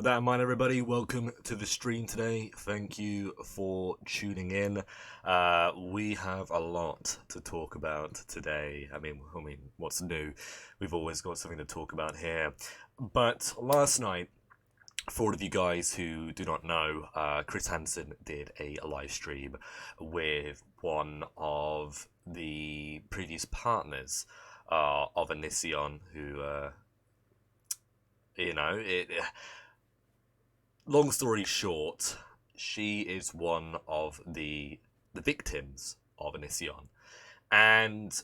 With that in mind, everybody, welcome to the stream today. Thank you for tuning in. We have a lot to talk about today. I mean, what's new? We've always got something to talk about here. But last night, for all of you guys who do not know, Chris Hansen did a live stream with one of the previous partners of Onision, who, long story short, she is one of the victims of Onision. And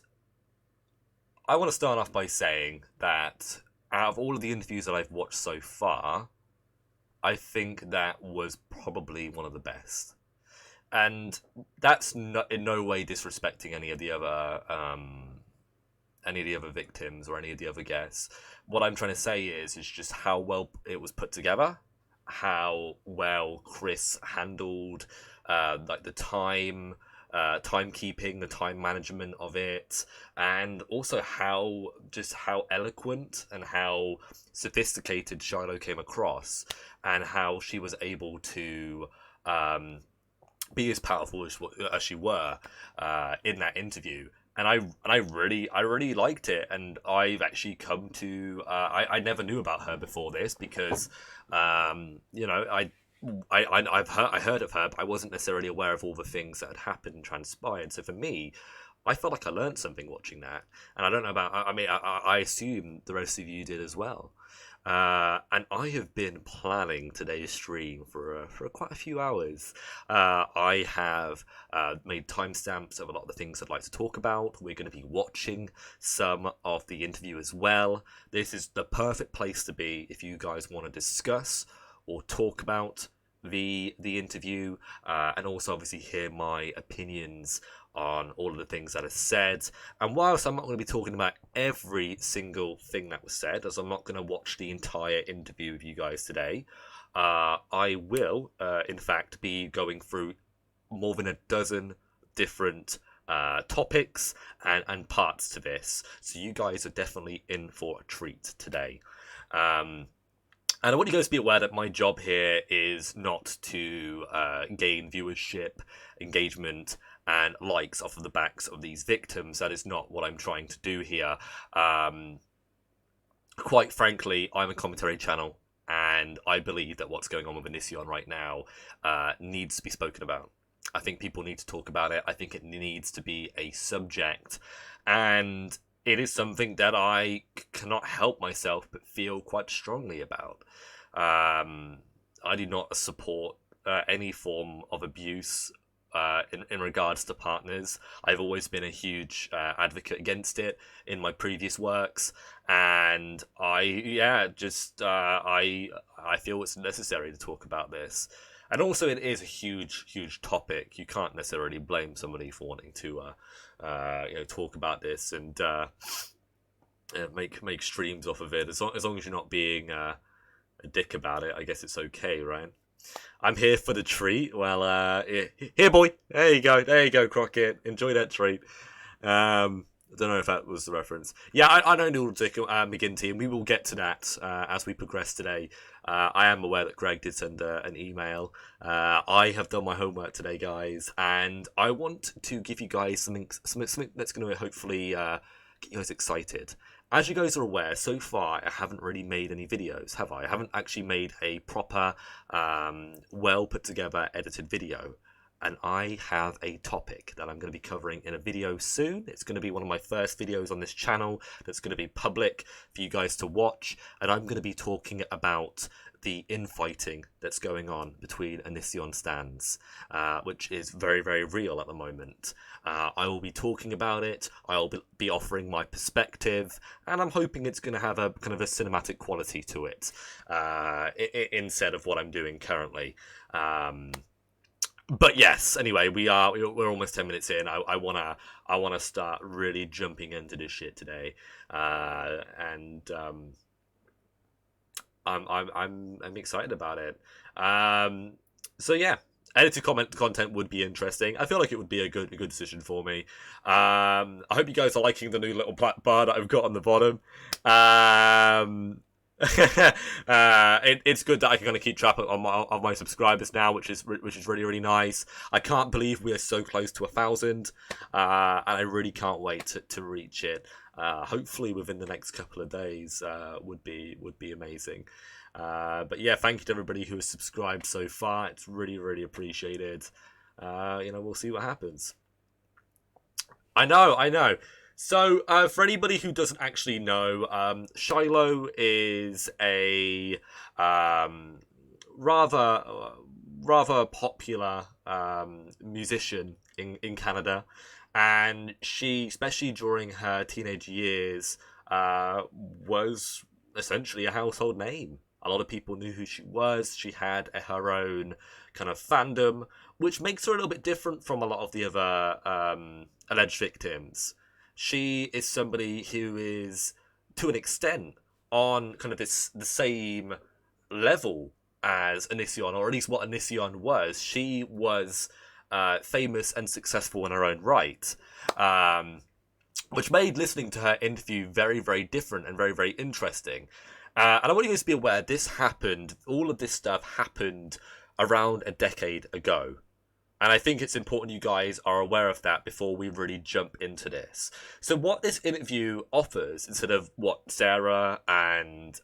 I want to start off by saying that out of all of the interviews that I've watched so far, I think that was probably one of the best. And that's in no way disrespecting any of the other victims or any of the other guests. What I'm trying to say is just how well it was put together, how well Chris handled like the timekeeping, the time management of it, and also how eloquent and how sophisticated Shiloh came across, and how she was able to be as powerful as she were in that interview. And I really liked it, and I've actually come to I never knew about her before this because I heard of her, but I wasn't necessarily aware of all the things that had happened and transpired. So for me, I felt like I learned something watching that, and I don't know about. I assume the rest of you did as well. And I have been planning today's stream for quite a few hours. I have made timestamps of a lot of the things I'd like to talk about. We're going to be watching some of the interview as well. This is the perfect place to be if you guys want to discuss or talk about the interview, and also obviously hear my opinions on all of the things that are said. And whilst I'm not going to be talking about every single thing that was said, as I'm not going to watch the entire interview with you guys today, I will, in fact, be going through more than a dozen different topics and parts to this. So you guys are definitely in for a treat today. And I want you guys to be aware that my job here is not to gain viewership, engagement, and likes off of the backs of these victims. That is not what I'm trying to do here. Quite frankly, I'm a commentary channel, and I believe that what's going on with Onision right now needs to be spoken about. I think people need to talk about it. I think it needs to be a subject, and it is something that I cannot help myself but feel quite strongly about. I do not support any form of abuse in regards to partners. I've always been a huge advocate against it in my previous works, and I feel it's necessary to talk about this. And also, it is a huge topic. You can't necessarily blame somebody for wanting to talk about this and make streams off of it. As long as you're not being a dick about it, I guess it's okay, right? I'm here for the treat. Well, here, boy. There you go, Crockett. Enjoy that treat. I don't know if that was the reference. Yeah, I know Noodle Dick McGinty, and we will get to that as we progress today. I am aware that Greg did send an email. I have done my homework today, guys, and I want to give you guys something that's going to hopefully get you guys excited. As you guys are aware, so far I haven't really made any videos, have I? I haven't actually made a proper, well put together edited video. And I have a topic that I'm going to be covering in a video soon. It's going to be one of my first videos on this channel that's going to be public for you guys to watch. And I'm going to be talking about the infighting that's going on between Onision stands, which is very, very real at the moment. I will be talking about it. I'll be offering my perspective, and I'm hoping it's going to have a kind of a cinematic quality to it, instead of what I'm doing currently. But yes, anyway, we're almost 10 minutes in. I wanna start really jumping into this shit today, and I'm excited about it. So yeah, edited content would be interesting. I feel like it would be a good decision for me. I hope you guys are liking the new little black bar that I've got on the bottom. It's good that I can kind of keep track of my subscribers now, which is really really nice. I can't believe we are so close to 1,000, and I really can't wait to reach it. Hopefully within the next couple of days would be amazing. But yeah, thank you to everybody who has subscribed so far. It's really really appreciated. We'll see what happens. I know. So, for anybody who doesn't actually know, Shiloh is a rather popular musician in Canada, and she, especially during her teenage years, was essentially a household name. A lot of people knew who she was. She had her own kind of fandom, which makes her a little bit different from a lot of the other alleged victims. She is somebody who is, to an extent, on kind of the same level as Onision, or at least what Onision was. She was famous and successful in her own right, which made listening to her interview very, very different and very, very interesting. And I want you guys to be aware, all of this stuff happened around a decade ago. And I think it's important you guys are aware of that before we really jump into this. So what this interview offers, instead of what Sarah and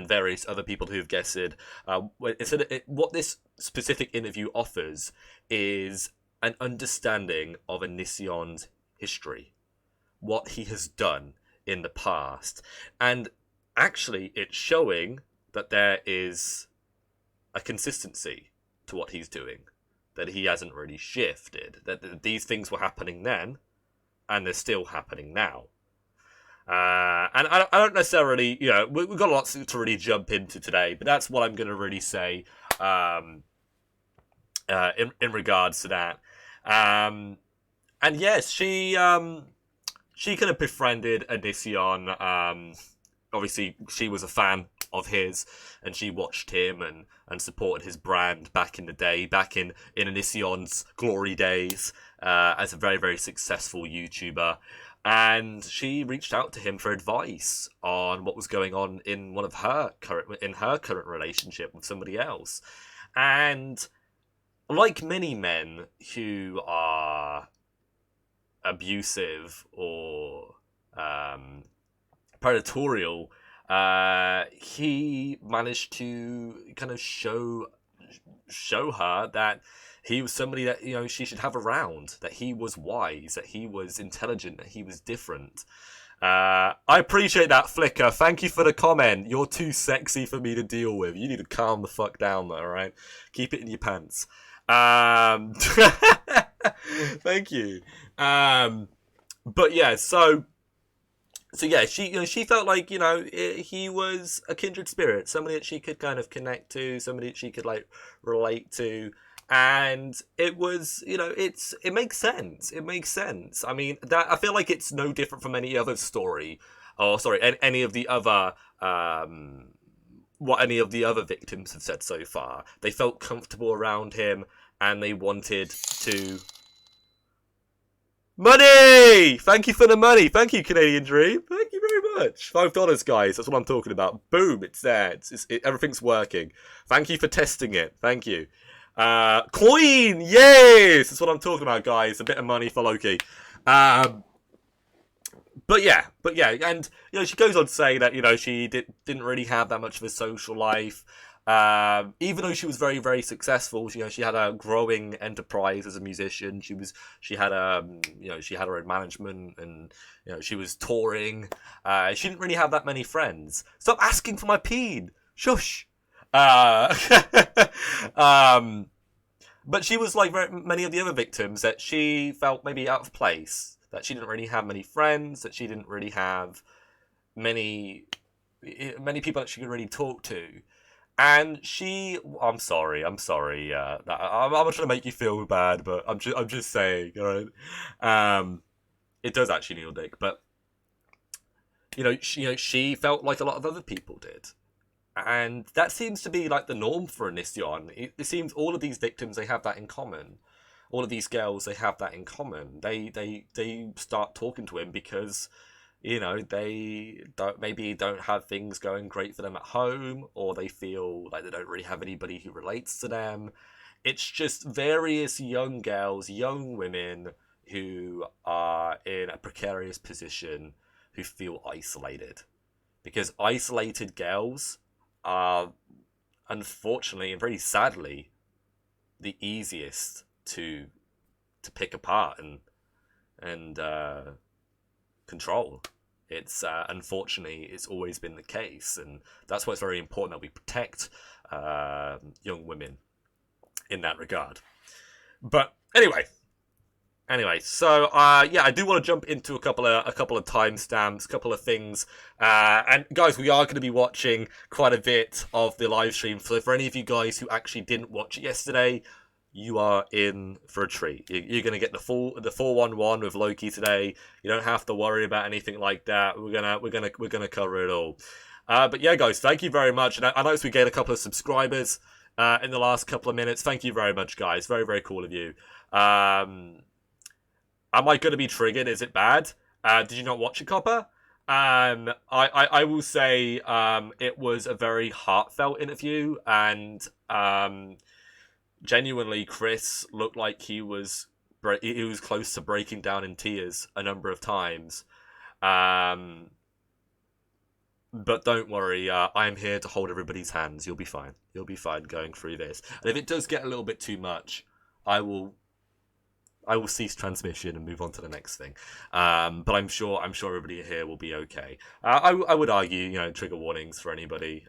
various other people who've guessed, what this specific interview offers is an understanding of Onision's history, what he has done in the past, and actually it's showing that there is a consistency to what he's doing. That he hasn't really shifted. That these things were happening then, and they're still happening now. And I don't necessarily, we've got lots to really jump into today, but that's what I'm going to really say in regards to that. And yes, she kind of befriended Onision. Obviously, she was a fan of his, and she watched him and supported his brand back in the day, back in Onision's glory days, as a very, very successful YouTuber. And she reached out to him for advice on what was going on in her current relationship with somebody else. And like many men who are abusive or predatorial, he managed to kind of show her that he was somebody that she should have around, that he was wise, that he was intelligent, that he was different. I appreciate that, Flicker. Thank you for the comment. You're too sexy for me to deal with. You need to calm the fuck down, though, alright? Keep it in your pants. Thank you. But yeah, so yeah, she felt like he was a kindred spirit, somebody that she could kind of connect to, somebody that she could like relate to, and it was it makes sense. It makes sense. I mean, that I feel like it's no different from any other story, or sorry, any of the other what any of the other victims have said so far. They felt comfortable around him, and they wanted to. Money! Thank you for the money. Thank you, Canadian Dream. Thank you very much. $5, guys. That's what I'm talking about. Boom. It's there. Everything's working. Thank you for testing it. Thank you. Coin! Yes! That's what I'm talking about, guys. A bit of money for Loki. But yeah. And, she goes on to say that, she didn't really have that much of a social life. Even though she was very, very successful, she had a growing enterprise as a musician. She had her own management, and she was touring. She didn't really have that many friends. Stop asking for my peen. Shush. But she was like very many of the other victims, that she felt maybe out of place, that she didn't really have many friends, that she didn't really have many people that she could really talk to. And I'm sorry. I'm not trying to make you feel bad, but I'm just saying, all right? It does actually need your dick, but she felt like a lot of other people did, and that seems to be like the norm for Onision. It seems all of these victims, they have that in common. All of these girls, they have that in common. They start talking to him because you know, they don't have things going great for them at home, or they feel like they don't really have anybody who relates to them. It's just various young girls, young women who are in a precarious position who feel isolated. Because isolated girls are, unfortunately and very sadly, the easiest to pick apart and control. It's unfortunately, it's always been the case, and that's why it's very important that we protect young women in that regard. But anyway, so yeah, I do want to jump into a couple of timestamps, a couple of things, and guys, we are going to be watching quite a bit of the live stream. So for any of you guys who actually didn't watch it yesterday, you are in for a treat. You're going to get the 411 with Loki today. You don't have to worry about anything like that. We're gonna cover it all. But yeah, guys, thank you very much. And I noticed we gained a couple of subscribers in the last couple of minutes. Thank you very much, guys. Very, very cool of you. Am I going to be triggered? Is it bad? Did you not watch it, Copper? I will say it was a very heartfelt interview, and genuinely, Chris looked like he was close to breaking down in tears a number of times. But don't worry, I am here to hold everybody's hands. You'll be fine. You'll be fine going through this. And if it does get a little bit too much, I will cease transmission and move on to the next thing. But I'm sure everybody here will be okay. I would argue, trigger warnings for anybody.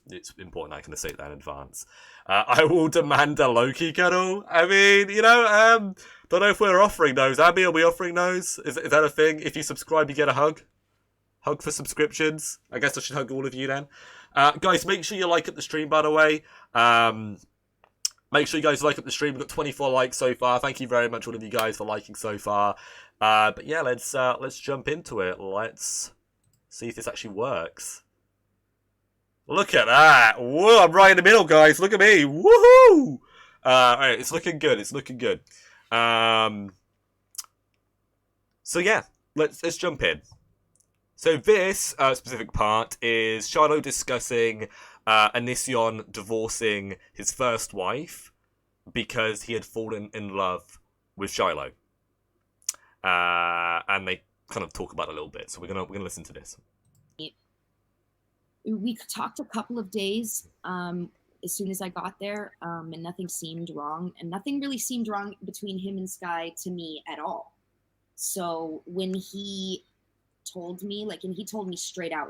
It's important I can say that in advance. I will demand a Loki cuddle. I mean, don't know if we're offering those. Abby, are we offering those? Is that a thing? If you subscribe, you get a hug. Hug for subscriptions. I guess I should hug all of you then. Guys, make sure you like up the stream, by the way. Make sure you guys like up the stream. We've got 24 likes so far. Thank you very much, all of you guys, for liking so far. But yeah, let's jump into it. Let's see if this actually works. Look at that! Whoa, I'm right in the middle, guys. Look at me. Woohoo! Alright, it's looking good. It's looking good. So yeah, let's jump in. So this specific part is Shiloh discussing Onision divorcing his first wife because he had fallen in love with Shiloh, and they kind of talk about it a little bit. So we're gonna listen to this. We talked a couple of days as soon as I got there, and nothing seemed wrong, and nothing really seemed wrong between him and Sky to me at all. So when he told me, and he told me straight out,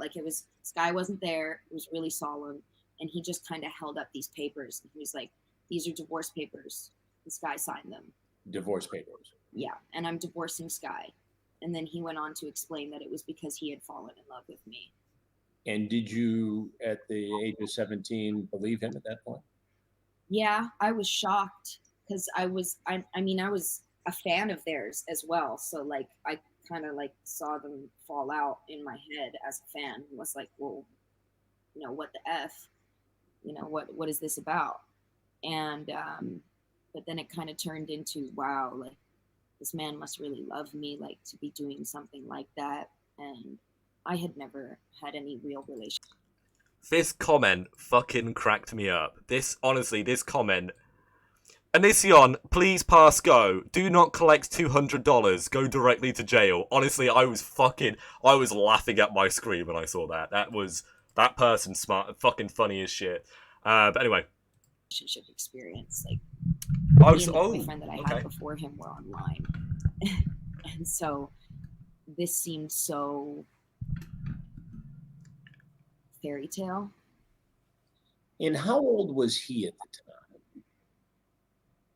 Sky wasn't there, it was really solemn, and he just kind of held up these papers, and he was like, these are divorce papers, and Sky signed them. Divorce papers? Yeah, and I'm divorcing Sky. And then he went on to explain that it was because he had fallen in love with me. And did you, at the age of 17, believe him at that point? Yeah, I was shocked, because I was a fan of theirs as well, so I kind of saw them fall out in my head as a fan. I was like, well, what the F, what is this about? And but then it kind of turned into, wow, this man must really love me, to be doing something like that. And I had never had any real relationship. This comment fucking cracked me up. This comment. Onision, please pass go. Do not collect $200. Go directly to jail. Honestly, I was laughing at my screen when I saw that. That person smart, fucking funny as shit. But anyway. Relationship experience, the boyfriend that I had before him were online. And so this seemed so fairy tale. And how old was he at the time?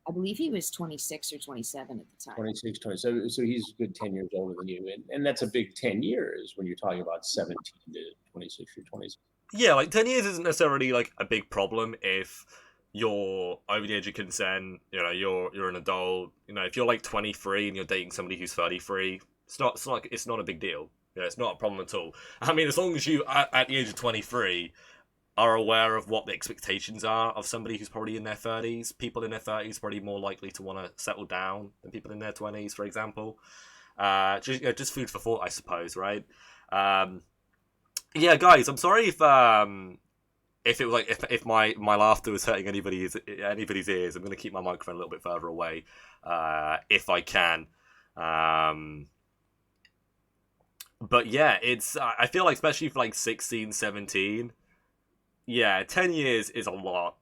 I believe he was 26 or 27 at the time. 26, 27. So he's a good 10 years older than you. And that's a big 10 years when you're talking about 17 to 26 or 27. Yeah, 10 years isn't necessarily a big problem if you're over the age of consent, you're an adult. If you're 23 and you're dating somebody who's 33, it's not a big deal. It's not a problem at all. I mean, as long as you at the age of 23 are aware of what the expectations are of somebody who's probably in their 30s. People in their 30s are probably more likely to want to settle down than people in their 20s, for example. Just food for thought, I suppose, right? Yeah, guys, I'm sorry if it was like if my laughter was hurting anybody's ears. I'm gonna keep my microphone a little bit further away, if I can. But yeah, it's I feel like especially for like 16, 17, yeah, 10 years is a lot.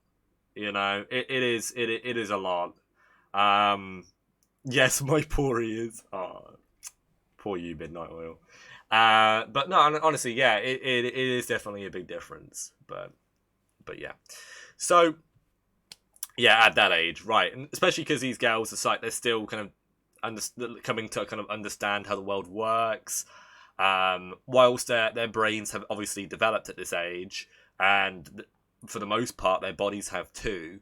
You know, it is a lot. Yes, my poor ears. Oh, poor you, Midnight Oil. But no, honestly, yeah, it is definitely a big difference. But yeah, so yeah, at that age, right, and especially because these girls are like they're still kind of coming to kind of understand how the world works. Whilst their brains have obviously developed at this age, and for the most part their bodies have too,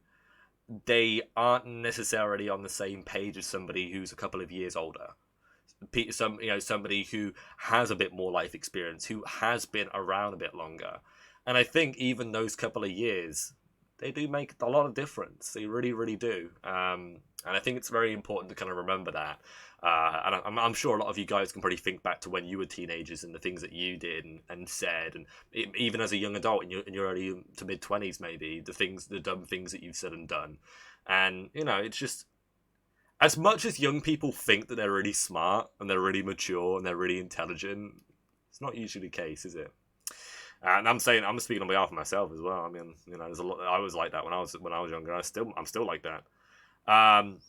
they aren't necessarily on the same page as somebody who's a couple of years older. Somebody who has a bit more life experience, who has been around a bit longer. And I think even those couple of years, they do make a lot of difference. They really, really do. And I think it's very important to kind of remember that. And I'm sure a lot of you guys can probably think back to when you were teenagers and the things that you did and said, and even as a young adult in your early to mid 20s, maybe the dumb things that you've said and done. And it's just, as much as young people think that they're really smart and they're really mature and they're really intelligent, it's not usually the case, is it? And I'm speaking on behalf of myself as well. I mean, there's a lot. I was like that when I was younger. I'm still like that. And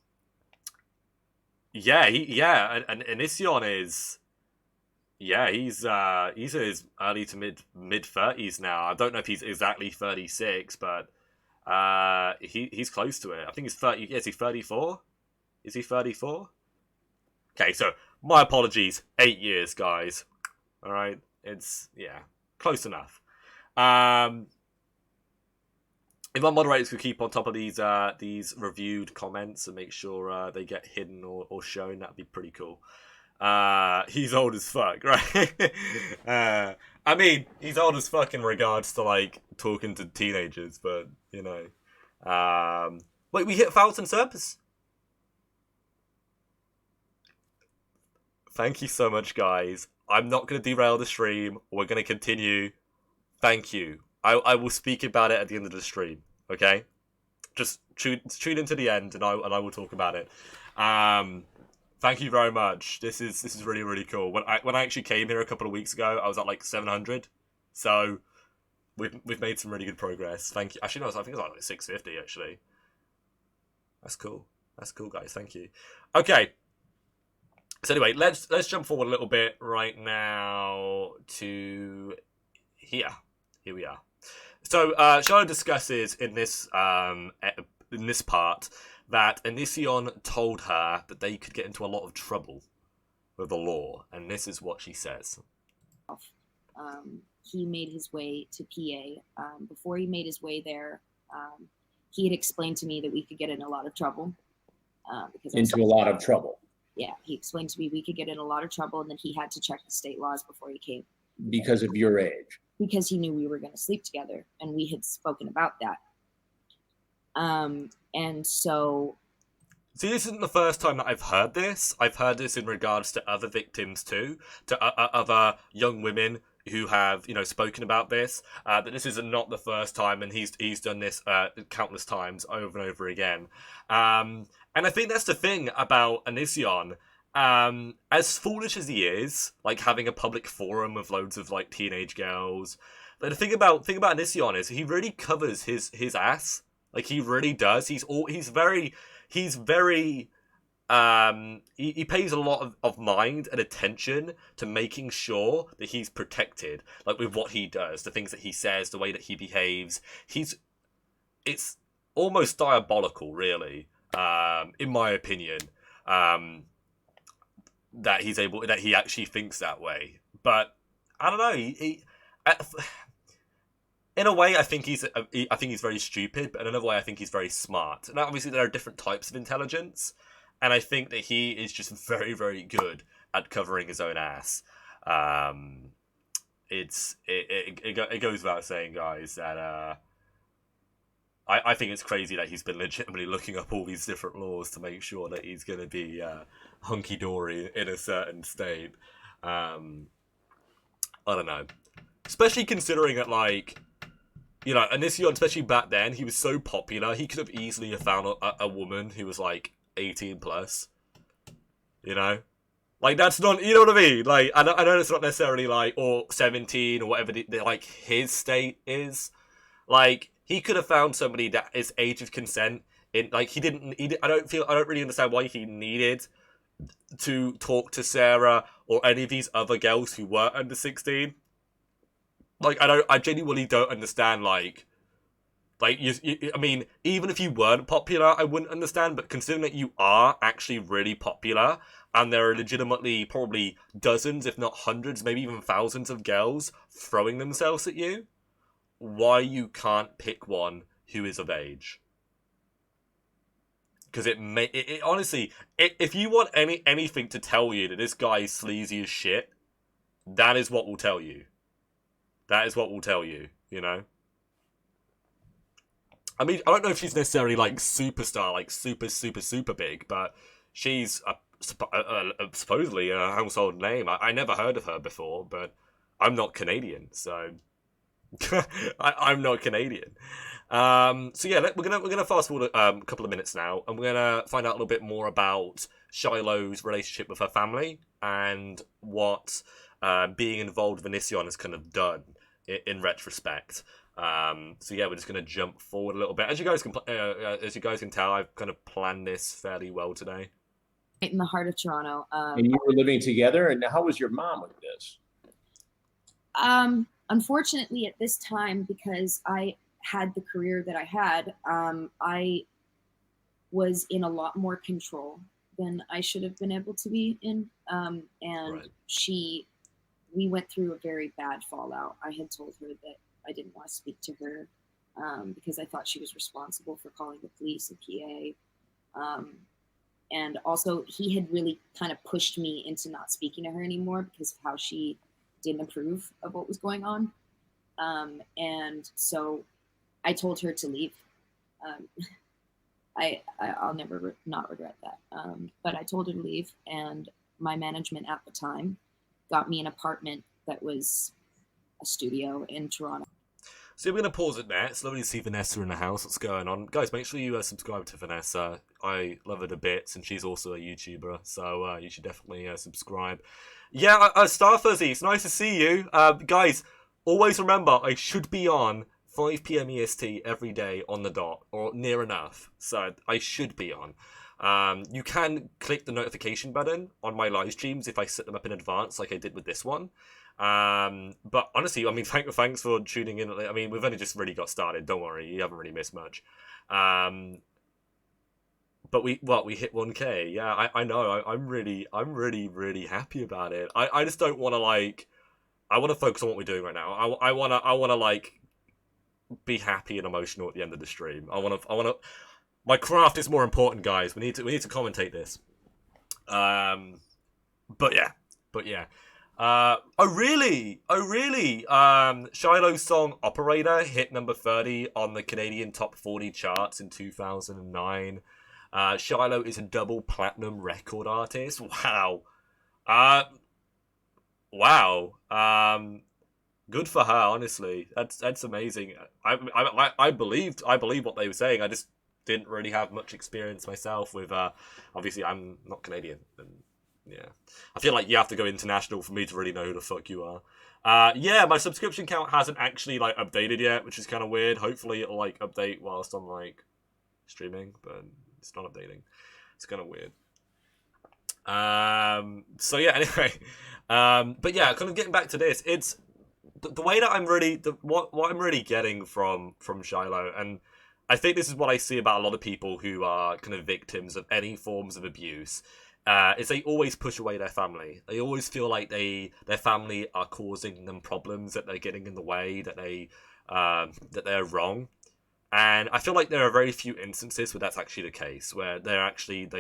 Onision is, he's in his early to mid 30s now. I don't know if he's exactly 36, but he's close to it. I think he's 30. Is he 34? Is he 34? Okay, so my apologies. 8 years, guys. All right, it's close enough. If our moderators could keep on top of these reviewed comments and make sure they get hidden or shown, that'd be pretty cool. He's old as fuck, right? I mean, he's old as fuck in regards to like talking to teenagers, but wait, we hit 1,000 subs. Thank you so much, guys. I'm not going to derail the stream. We're going to continue. Thank you. I will speak about it at the end of the stream. Okay, just tune into the end, and I will talk about it. Thank you very much. This is really, really cool. When I actually came here a couple of weeks ago, I was at like 700. So we've made some really good progress. Thank you. Actually, no, I think it was like 650 actually. That's cool. That's cool, guys. Thank you. Okay. So anyway, let's jump forward a little bit right now to here. Here we are. So Shiloh discusses in this part that Onision told her that they could get into a lot of trouble with the law, and this is what she says. He made his way to PA. Before he made his way there, he had explained to me that we could get in a lot of trouble. Into a lot of trouble. Yeah, he explained to me we could get in a lot of trouble, and that he had to check the state laws before he came. Because of your age. Because he knew we were going to sleep together, and we had spoken about that. And so... See, this isn't the first time that I've heard this. I've heard this in regards to other victims too, to other young women who have, spoken about this. That this is not the first time, and he's done this countless times over and over again. And I think that's the thing about Onision. As foolish as he is, like having a public forum of loads of like teenage girls, but the thing about Onision is he really covers his ass. Like he really does. He pays a lot of mind and attention to making sure that he's protected, like with what he does, the things that he says, the way that he behaves. It's almost diabolical, really, in my opinion. That he actually thinks that way. But I don't know. In a way, I think he's very stupid, but in another way, I think he's very smart. And obviously, there are different types of intelligence, and I think that he is just very, very good at covering his own ass. It goes without saying, guys, that I think it's crazy that he's been legitimately looking up all these different laws to make sure that he's going to be hunky-dory in a certain state. I don't know. Especially considering that, like, you know, Onision, especially back then, he was so popular, he could have easily have found a woman who was, like, 18 plus. You know? Like, that's not, you know what I mean? Like, I know it's not necessarily, like, or 17 or whatever, like, his state is. Like, he could have found somebody that is age of consent. Like, I don't really understand why he needed to talk to Sarah or any of these other girls who were under 16. Like, I genuinely don't understand, like, I mean, even if you weren't popular, I wouldn't understand, but considering that you are actually really popular, and there are legitimately probably dozens, if not hundreds, maybe even thousands of girls throwing themselves at you, why you can't pick one who is of age. Because it honestly, if you want anything to tell you that this guy is sleazy as shit, that is what will tell you. That is what will tell you, you know? I mean, I don't know if she's necessarily, like, superstar, like, super big, but she's supposedly a household name. I never heard of her before, but I'm not Canadian, so... I'm not Canadian. So yeah, we're gonna fast forward a couple of minutes now, and we're gonna find out a little bit more about Shiloh's relationship with her family and what being involved with Onision has kind of done in retrospect. So yeah, we're just gonna jump forward a little bit. As you guys can tell, I've kind of planned this fairly well today. Right in the heart of Toronto. And you were living together, and how was your mom with this? Unfortunately, at this time, because I had the career that I had, I was in a lot more control than I should have been able to be in. And Right. We went through a very bad fallout. I had told her that I didn't want to speak to her because I thought she was responsible for calling the police and PA. And also, he had really kind of pushed me into not speaking to her anymore because of how she didn't approve of what was going on. And so I told her to leave. I'll never not regret that. But I told her to leave, and my management at the time got me an apartment that was a studio in Toronto. So we're going to pause it there. It's lovely to see Vanessa in the house. What's going on? Guys, make sure you subscribe to Vanessa. I love her a bit, and she's also a YouTuber, so you should definitely subscribe. Yeah, Star Fuzzy, it's nice to see you. Guys, always remember, I should be on 5 p.m. EST every day on the dot, or near enough. So I should be on. You can click the notification button on my live streams if I set them up in advance, like I did with this one. But honestly, I mean, thanks for tuning in. I mean, we've only just really got started. Don't worry, you haven't really missed much. But we hit 1K. Yeah, I know. I'm really happy about it. I just don't want to I want to focus on what we're doing right now. I want to like be happy and emotional at the end of the stream. I want to. My craft is more important, guys. We need to commentate this. But yeah. Oh really? Shiloh's song "Operator" hit number 30 on the Canadian Top 40 charts in 2009. Shiloh is a double platinum record artist. Wow. Wow. Good for her, honestly. That's amazing. I believed what they were saying. I just didn't really have much experience myself with. Obviously, I'm not Canadian, and yeah, I feel like you have to go international for me to really know who the fuck you are. Yeah, my subscription count hasn't actually updated yet, which is kind of weird. Hopefully, it'll update whilst I'm streaming, but it's not updating. It's kind of weird. So yeah, anyway. But yeah, kind of getting back to this, it's the way that I'm really what I'm really getting from Shiloh, and I think this is what I see about a lot of people who are kind of victims of any forms of abuse. Is they always push away their family. They always feel like their family are causing them problems, that they're getting in the way, that they're wrong. And I feel like there are very few instances where that's actually the case, where they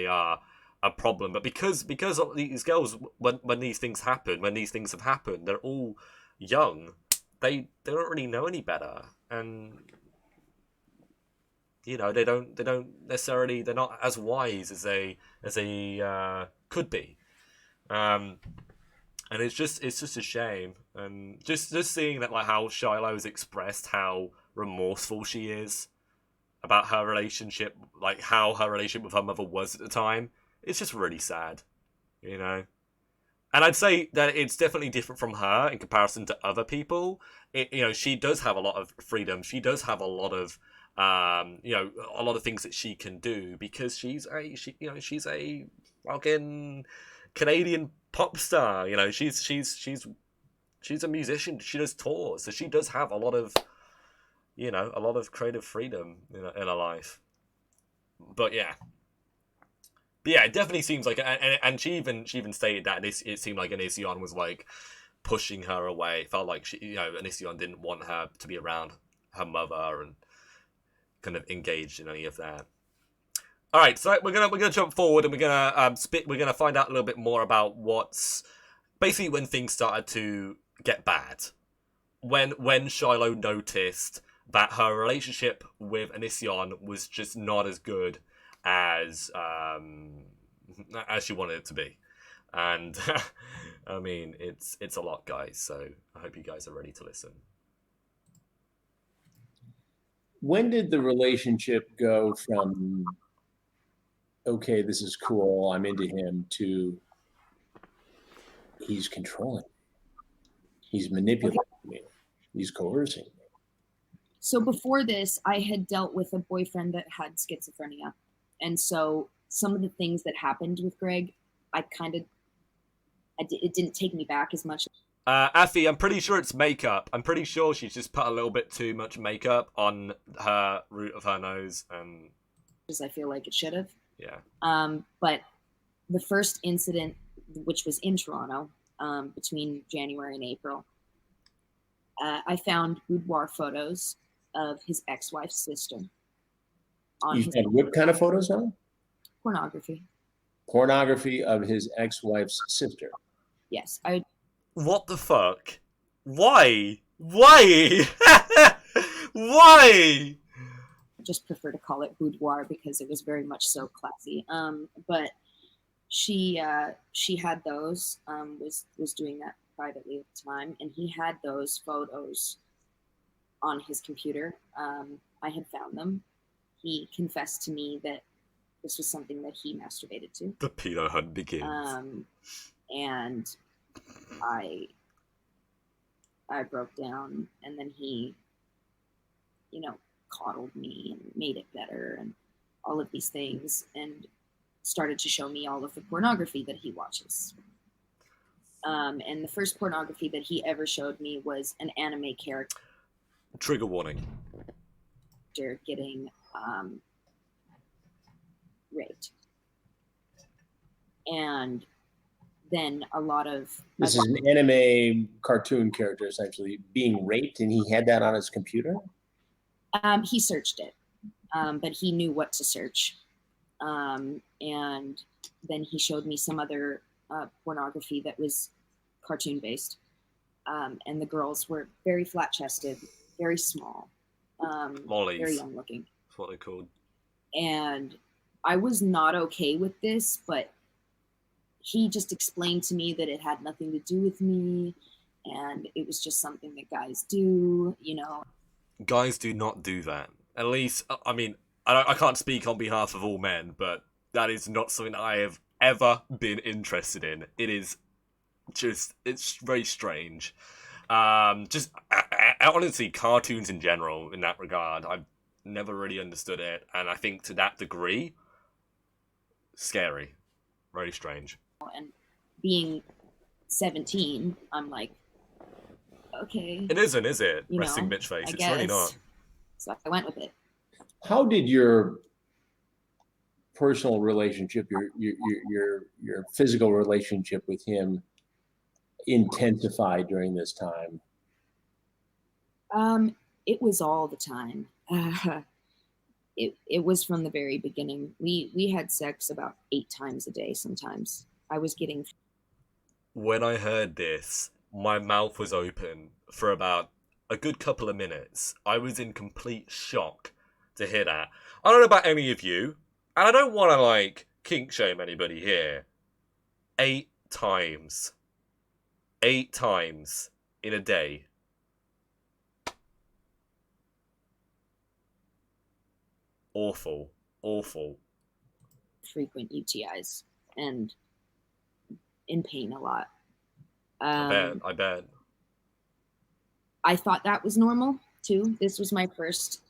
are a problem. But because of these girls, when these things happen, when these things have happened, they're all young. They don't really know any better, and they don't necessarily, they're not as wise as they could be. And it's just a shame. And just seeing that, like, how Shiloh's expressed how remorseful she is about her relationship, like how her relationship with her mother was at the time, it's just really sad, And I'd say that it's definitely different from her in comparison to other people. She does have a lot of freedom. She does have a lot of, a lot of things that she can do because she's a fucking Canadian pop star. She's a musician. She does tours, so she does have a lot of, a lot of creative freedom in her life. But yeah, it definitely seems like, and she even stated that it seemed like Onision was like pushing her away. It felt like Onision didn't want her to be around her mother and kind of engaged in any of that. All right, so we're gonna jump forward and we're gonna find out a little bit more about what's basically when things started to get bad. When Shiloh noticed that her relationship with Onision was just not as good as she wanted it to be. And I mean, it's a lot, guys, so I hope you guys are ready to listen. When did the relationship go from, okay, this is cool, I'm into him, to he's controlling, he's manipulating me, he's coercing me? So before this, I had dealt with a boyfriend that had schizophrenia. And so some of the things that happened with Greg, it didn't take me back as much. Afi, I'm pretty sure it's makeup. I'm pretty sure she's just put a little bit too much makeup on her root of her nose, and as I feel like it should have. Yeah. But the first incident, which was in Toronto, between January and April, I found boudoir photos of his ex-wife's sister. You found what kind of photos on? Pornography. Pornography of his ex-wife's sister. Yes. What the fuck? Why? Why? Why? I just prefer to call it boudoir because it was very much so classy. But she had those, was doing that privately at the time, and he had those photos on his computer. I had found them. He confessed to me that this was something that he masturbated to. The pedo hunt begins. And I broke down, and then he, coddled me and made it better and all of these things, and started to show me all of the pornography that he watches. And the first pornography that he ever showed me was an anime character. Trigger warning. Getting raped. And then a lot of... This is an anime cartoon character, essentially, being raped, and he had that on his computer? He searched it, but he knew what to search. And then he showed me some other pornography that was cartoon-based. And the girls were very flat-chested, very small, Lollies. Very young-looking. That's what they're called. And I was not okay with this, but he just explained to me that it had nothing to do with me, and it was just something that guys do, Guys do not do that. At least, I mean, I can't speak on behalf of all men, but that is not something that I have ever been interested in. It is just, it's very strange. Just, honestly, cartoons in general, in that regard, I've never really understood it, and I think to that degree, scary. Very strange. And being 17, I'm like, okay. It isn't, is it? Resting bitch face. It's really not. So I went with it. How did your personal relationship, your physical relationship with him intensify during this time? It was all the time. It was from the very beginning. We had sex about 8 times a day sometimes. I was getting... When I heard this, my mouth was open for about a good couple of minutes. I was in complete shock to hear that. I don't know about any of you, and I don't want to, like, kink shame anybody here. 8 times. 8 times in a day. Awful. Awful. Frequent UTIs and in pain a lot. I bet. I thought that was normal too. This was my first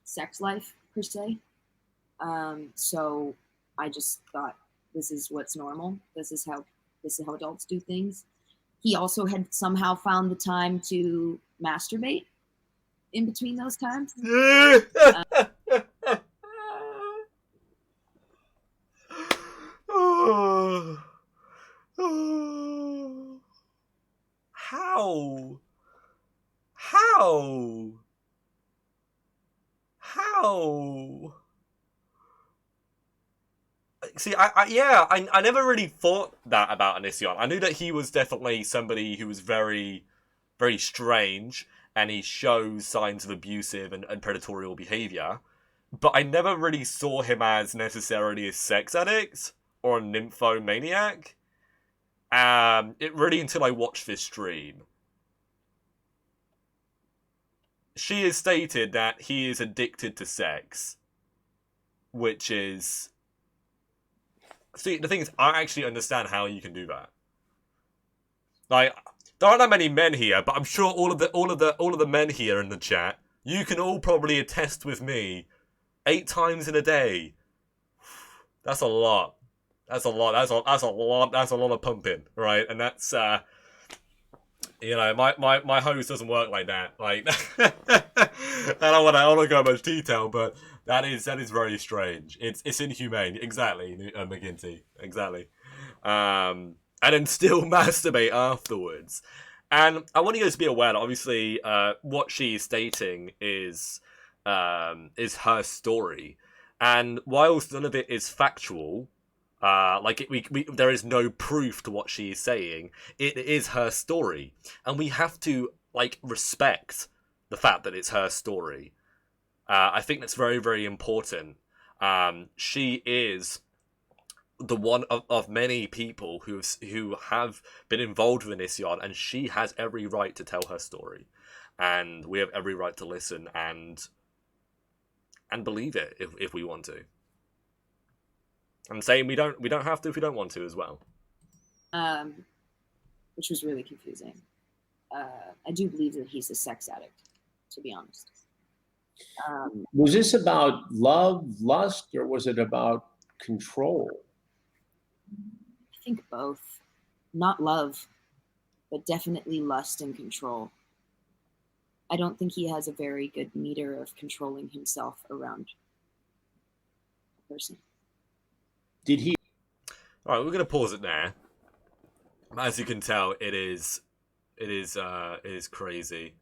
sex life per se. So I just thought this is what's normal. This is how adults do things. He also had somehow found the time to masturbate in between those times. How? See, I never really thought that about Onision. I knew that he was definitely somebody who was very, very strange, and he shows signs of abusive and predatorial behavior. But I never really saw him as necessarily a sex addict or a nymphomaniac. It really until I watched this stream. She has stated that he is addicted to sex, which is... See, the thing is, I actually understand how you can do that. Like, there aren't that many men here, but I'm sure all of the men here in the chat, you can all probably attest with me. 8 times in a day. That's a lot. That's a lot. That's a lot. That's a lot of pumping, right? And that's you know, my hose doesn't work like that. Like, I don't want to go into much detail, but that is very strange. It's inhumane. Exactly, McGinty. Exactly. And then still masturbate afterwards. And I want you guys to be aware that obviously what she's stating is her story, and whilst none of it is factual, there is no proof to what she is saying. It is her story, and we have to respect the fact that it's her story. I think that's very, very important. She is the one of many people who have been involved with Onision, and she has every right to tell her story, and we have every right to listen and believe it if we want to. I'm saying we don't have to if we don't want to as well. Which was really confusing. I do believe that he's a sex addict, to be honest. Was this about love, lust, or was it about control? I think both. Not love, but definitely lust and control. I don't think he has a very good meter of controlling himself around a person. Did he? All right, we're going to pause it there. As you can tell, it is crazy.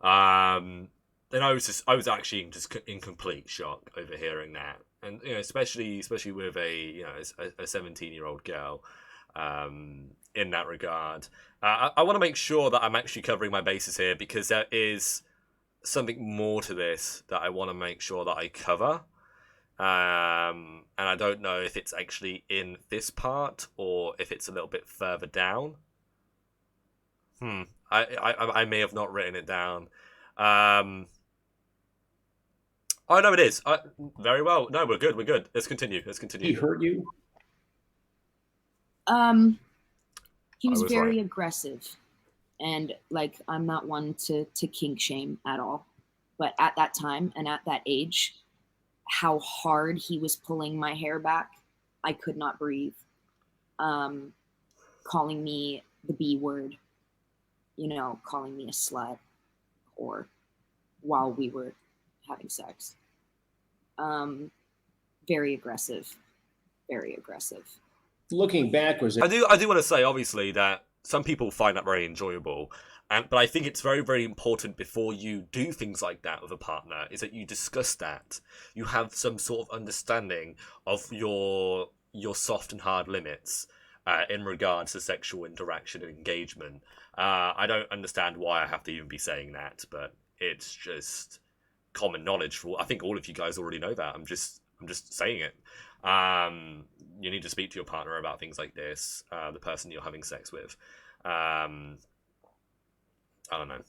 Then I was actually just in complete shock over hearing that, and especially with a 17-year-old girl. In that regard, I want to make sure that I'm actually covering my bases here, because there is something more to this that I want to make sure that I cover. And I don't know if it's actually in this part or if it's a little bit further down. I may have not written it down. Oh no, it is. Very well. No, we're good. Let's continue. He hurt you? He was very aggressive, and I'm not one to kink shame at all, but at that time and at that age, how hard he was pulling my hair back, I could not breathe. Calling me the B word, calling me a slut, or while we were having sex. Very aggressive. Looking back, I do want to say, obviously, that some people find that very enjoyable, but I think it's very, very important before you do things like that with a partner is that you discuss that. You have some sort of understanding of your soft and hard limits in regards to sexual interaction and engagement. I don't understand why I have to even be saying that, but it's just common knowledge for. I think all of you guys already know that. I'm just saying it. You need to speak to your partner about things like this. The person you're having sex with. I don't know.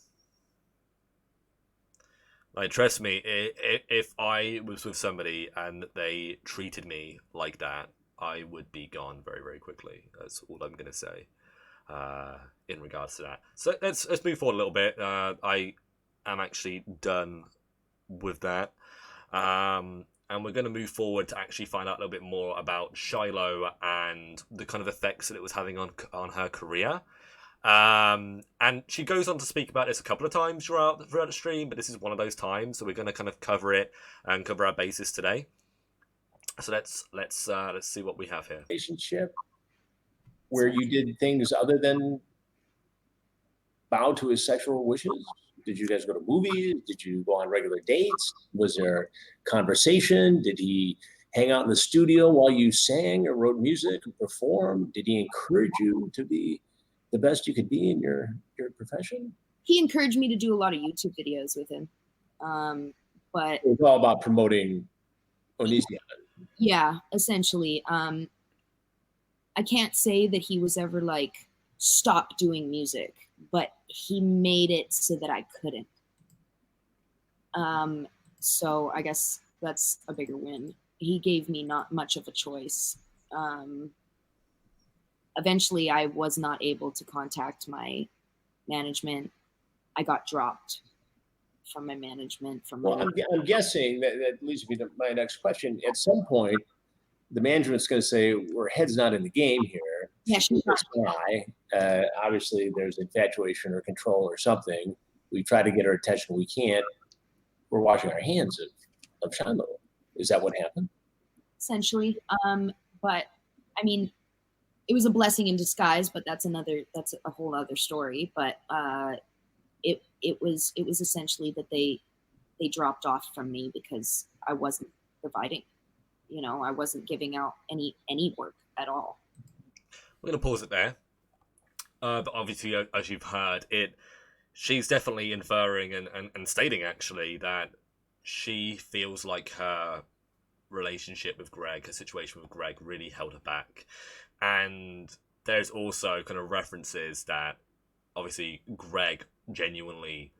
Like, trust me, if I was with somebody and they treated me like that, I would be gone very, very quickly. That's all I'm gonna say in regards to that. So let's move forward a little bit. I am actually done with that, and we're going to move forward to actually find out a little bit more about Shiloh and the kind of effects that it was having on her career. And she goes on to speak about this a couple of times throughout the stream, but this is one of those times, so we're going to kind of cover it and cover our bases today. So let's see what we have here. Relationship where you did things other than bow to his sexual wishes? Did you guys go to movies? Did you go on regular dates? Was there conversation? Did he hang out in the studio while you sang or wrote music and performed? Did he encourage you to be the best you could be in your profession? He encouraged me to do a lot of YouTube videos with him. But it was all about promoting Onision. Yeah, essentially. I can't say that he was ever like, stop doing music, but he made it so that I couldn't. So I guess that's a bigger win. He gave me not much of a choice. Eventually, I was not able to contact my management. I got dropped from my management. I'm guessing that leads me to my next question. At some point, the management's going to say, "We're heads not in the game here." Yeah, she's not. Obviously, there's infatuation or control or something. We try to get her attention. We can't. We're washing our hands of Shiloh. Is that what happened? Essentially. But I mean, it was a blessing in disguise, but that's a whole other story. But it was essentially that they dropped off from me because I wasn't providing. You know, I wasn't giving out any work at all. We're going to pause it there. But obviously, as you've heard, she's definitely inferring and stating, actually, that she feels like her relationship with Greg, her situation with Greg, really held her back. And there's also kind of references that, obviously, Greg genuinely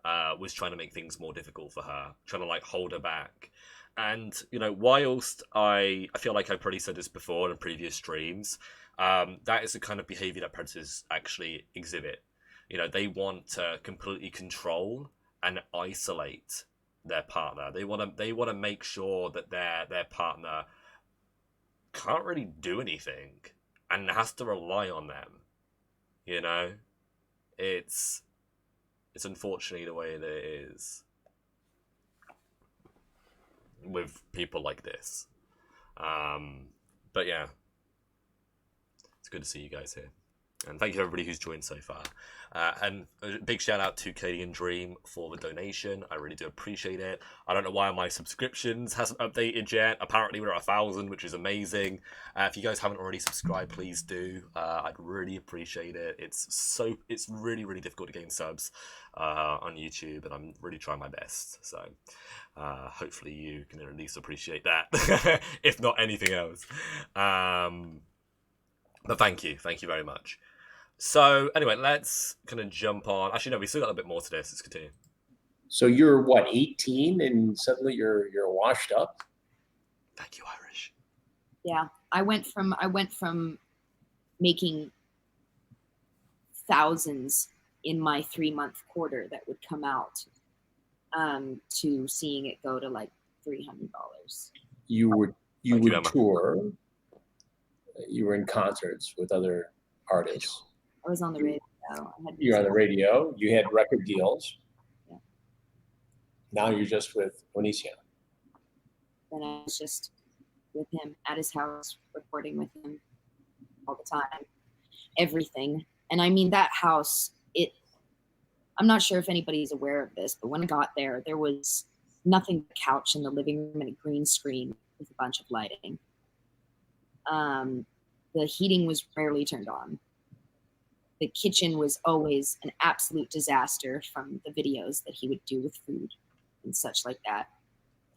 was trying to make things more difficult for her, trying to, like, hold her back. And, you know, whilst I feel like I've probably said this before in previous streams, that is the kind of behavior that predators actually exhibit. You know, they want to completely control and isolate their partner. They want to make sure that their partner can't really do anything and has to rely on them. You know, it's unfortunately the way that it is with people like this. But yeah, it's good to see you guys here. And thank you everybody who's joined so far. And a big shout out to Canadian Dream for the donation. I really do appreciate it. I don't know why my subscriptions hasn't updated yet. Apparently we're at 1,000, which is amazing. If you guys haven't already subscribed, please do. I'd really appreciate it. It's really, really difficult to gain subs on YouTube, and I'm really trying my best. So hopefully you can at least appreciate that, if not anything else. But thank you very much. So anyway, let's kind of jump on. Actually, no, we still got a bit more to this. Let's continue. So you're what, 18, and suddenly you're washed up? Thank you, Irish. Yeah, I went from making thousands in my 3-month quarter that would come out to seeing it go to like $300. You would tour. You were in concerts with other artists. I was on the radio. You were on the radio. You had record deals. Yeah. Now you're just with Onision. Then I was just with him at his house, recording with him all the time, everything. And I mean, that house, I'm not sure if anybody's aware of this, but when I got there, there was nothing but a couch in the living room and a green screen with a bunch of lighting. The heating was rarely turned on. The kitchen was always an absolute disaster from the videos that he would do with food. and such like that.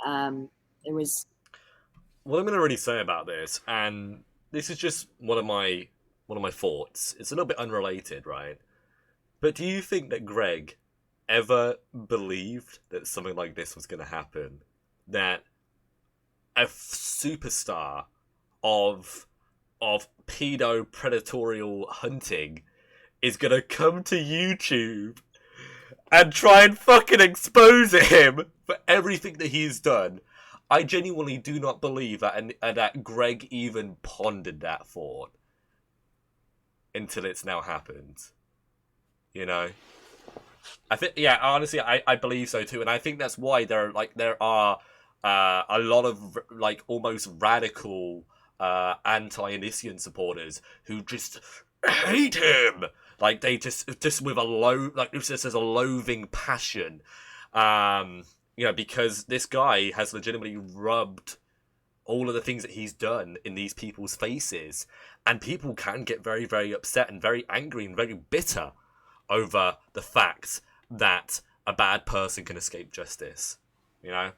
There was. What I'm going to really say about this, and this is just one of my thoughts. It's a little bit unrelated, right? But do you think that Greg ever believed that something like this was going to happen? That a superstar of pedo predatorial hunting is going to come to YouTube and try and fucking expose him for everything that he's done? I genuinely do not believe that, and that Greg even pondered that thought until it's now happened. You know, I think, yeah, honestly, I believe so too, and I think that's why there are a lot of like almost radical anti-Onision supporters who just hate him. Like they just with just as a loathing passion. You know, because this guy has legitimately rubbed all of the things that he's done in these people's faces. And people can get very, very upset and very angry and very bitter over the fact that a bad person can escape justice. You know?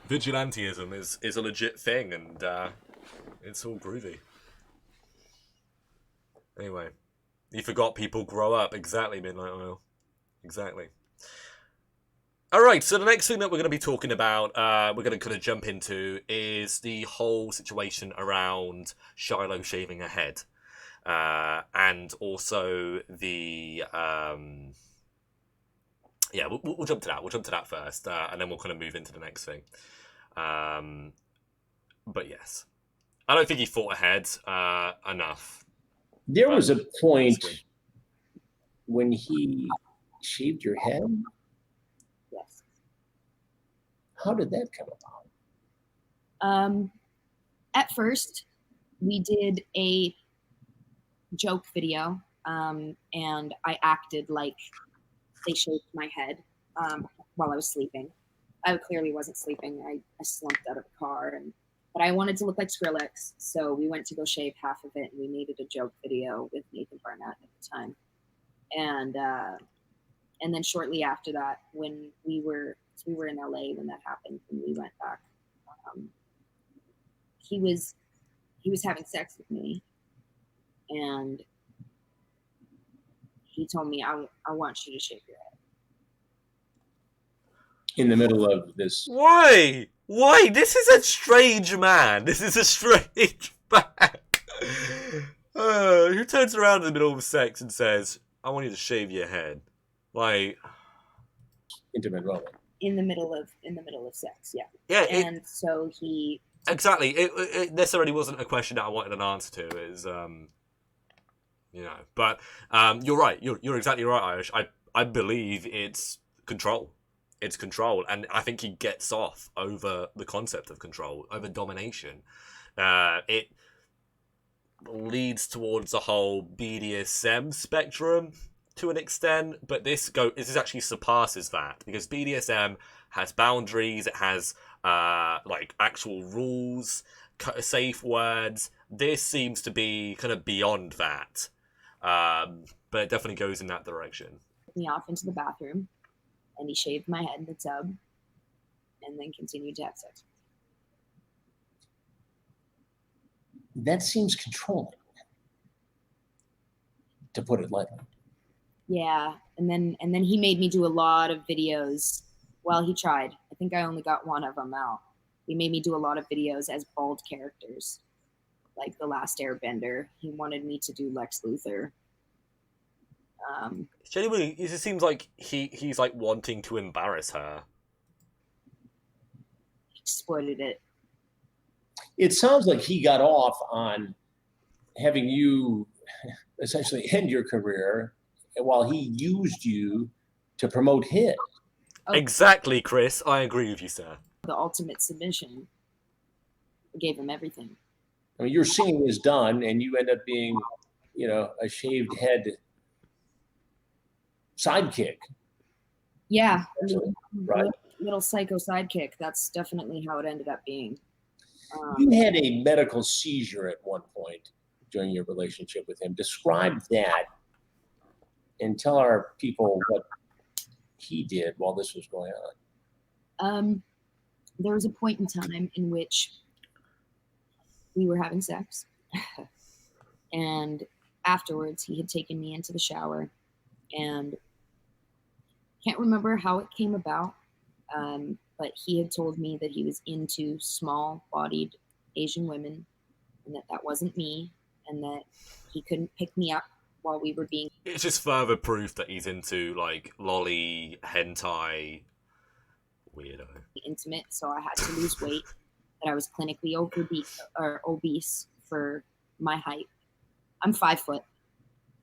Vigilantism is a legit thing, and it's all groovy. Anyway, you forgot people grow up. Exactly, Midnight Oil. Exactly. All right, so the next thing that we're going to be talking about, we're going to kind of jump into, is the whole situation around Shiloh shaving her head. And also the... yeah, we'll jump to that. We'll jump to that first, and then we'll kind of move into the next thing. But yes. I don't think he fought ahead enough. There was a point when he shaved your head? Yes. How did that come about? At first, we did a joke video, and I acted like they shaved my head while I was sleeping. I clearly wasn't sleeping. I slumped out of the car, but I wanted to look like Skrillex, so we went to go shave half of it, and we made it a joke video with Nathan Barnett at the time. And then shortly after that, when we were in LA when that happened, and we went back, he was having sex with me, and he told me, I want you to shave your head. In the middle of this. Why? This is a strange man. This is a strange man. Who turns around in the middle of sex and says, I want you to shave your head. Like, intimate moment. In the middle of sex, yeah. Yeah. And so he... Exactly. It necessarily wasn't a question that I wanted an answer to. Is you know, but you're right. You're exactly right, Irish. I believe it's control. It's control, and I think he gets off over the concept of control, over domination. It leads towards a whole BDSM spectrum to an extent, but this actually surpasses that, because BDSM has boundaries. It has like actual rules, safe words. This seems to be kind of beyond that, but it definitely goes in that direction. Me off into the bathroom, and he shaved my head in the tub, and then continued to have sex. That seems controlling, to put it lightly. Yeah, and then he made me do a lot of videos. Well, he tried. I think I only got one of them out. He made me do a lot of videos as bald characters, like The Last Airbender. He wanted me to do Lex Luthor. Genuinely, it just seems like he's like wanting to embarrass her. He exploited it. It sounds like he got off on having you essentially end your career while he used you to promote his. Oh. Exactly, Chris. I agree with you, sir. The ultimate submission. I gave him everything. I mean, your singing is done, and you end up being, a shaved head sidekick. Yeah, right. Little psycho sidekick. That's definitely how it ended up being. You had a medical seizure at one point during your relationship with him. Describe that and tell our people what he did while this was going on? There was a point in time in which we were having sex, and afterwards he had taken me into the shower, and can't remember how it came about, but he had told me that he was into small-bodied Asian women, and that wasn't me, and that he couldn't pick me up while we were being... It's just further proof that he's into, like, lolly, hentai, weirdo. Intimate, so I had to lose weight, that I was clinically obese for my height. I'm 5 foot,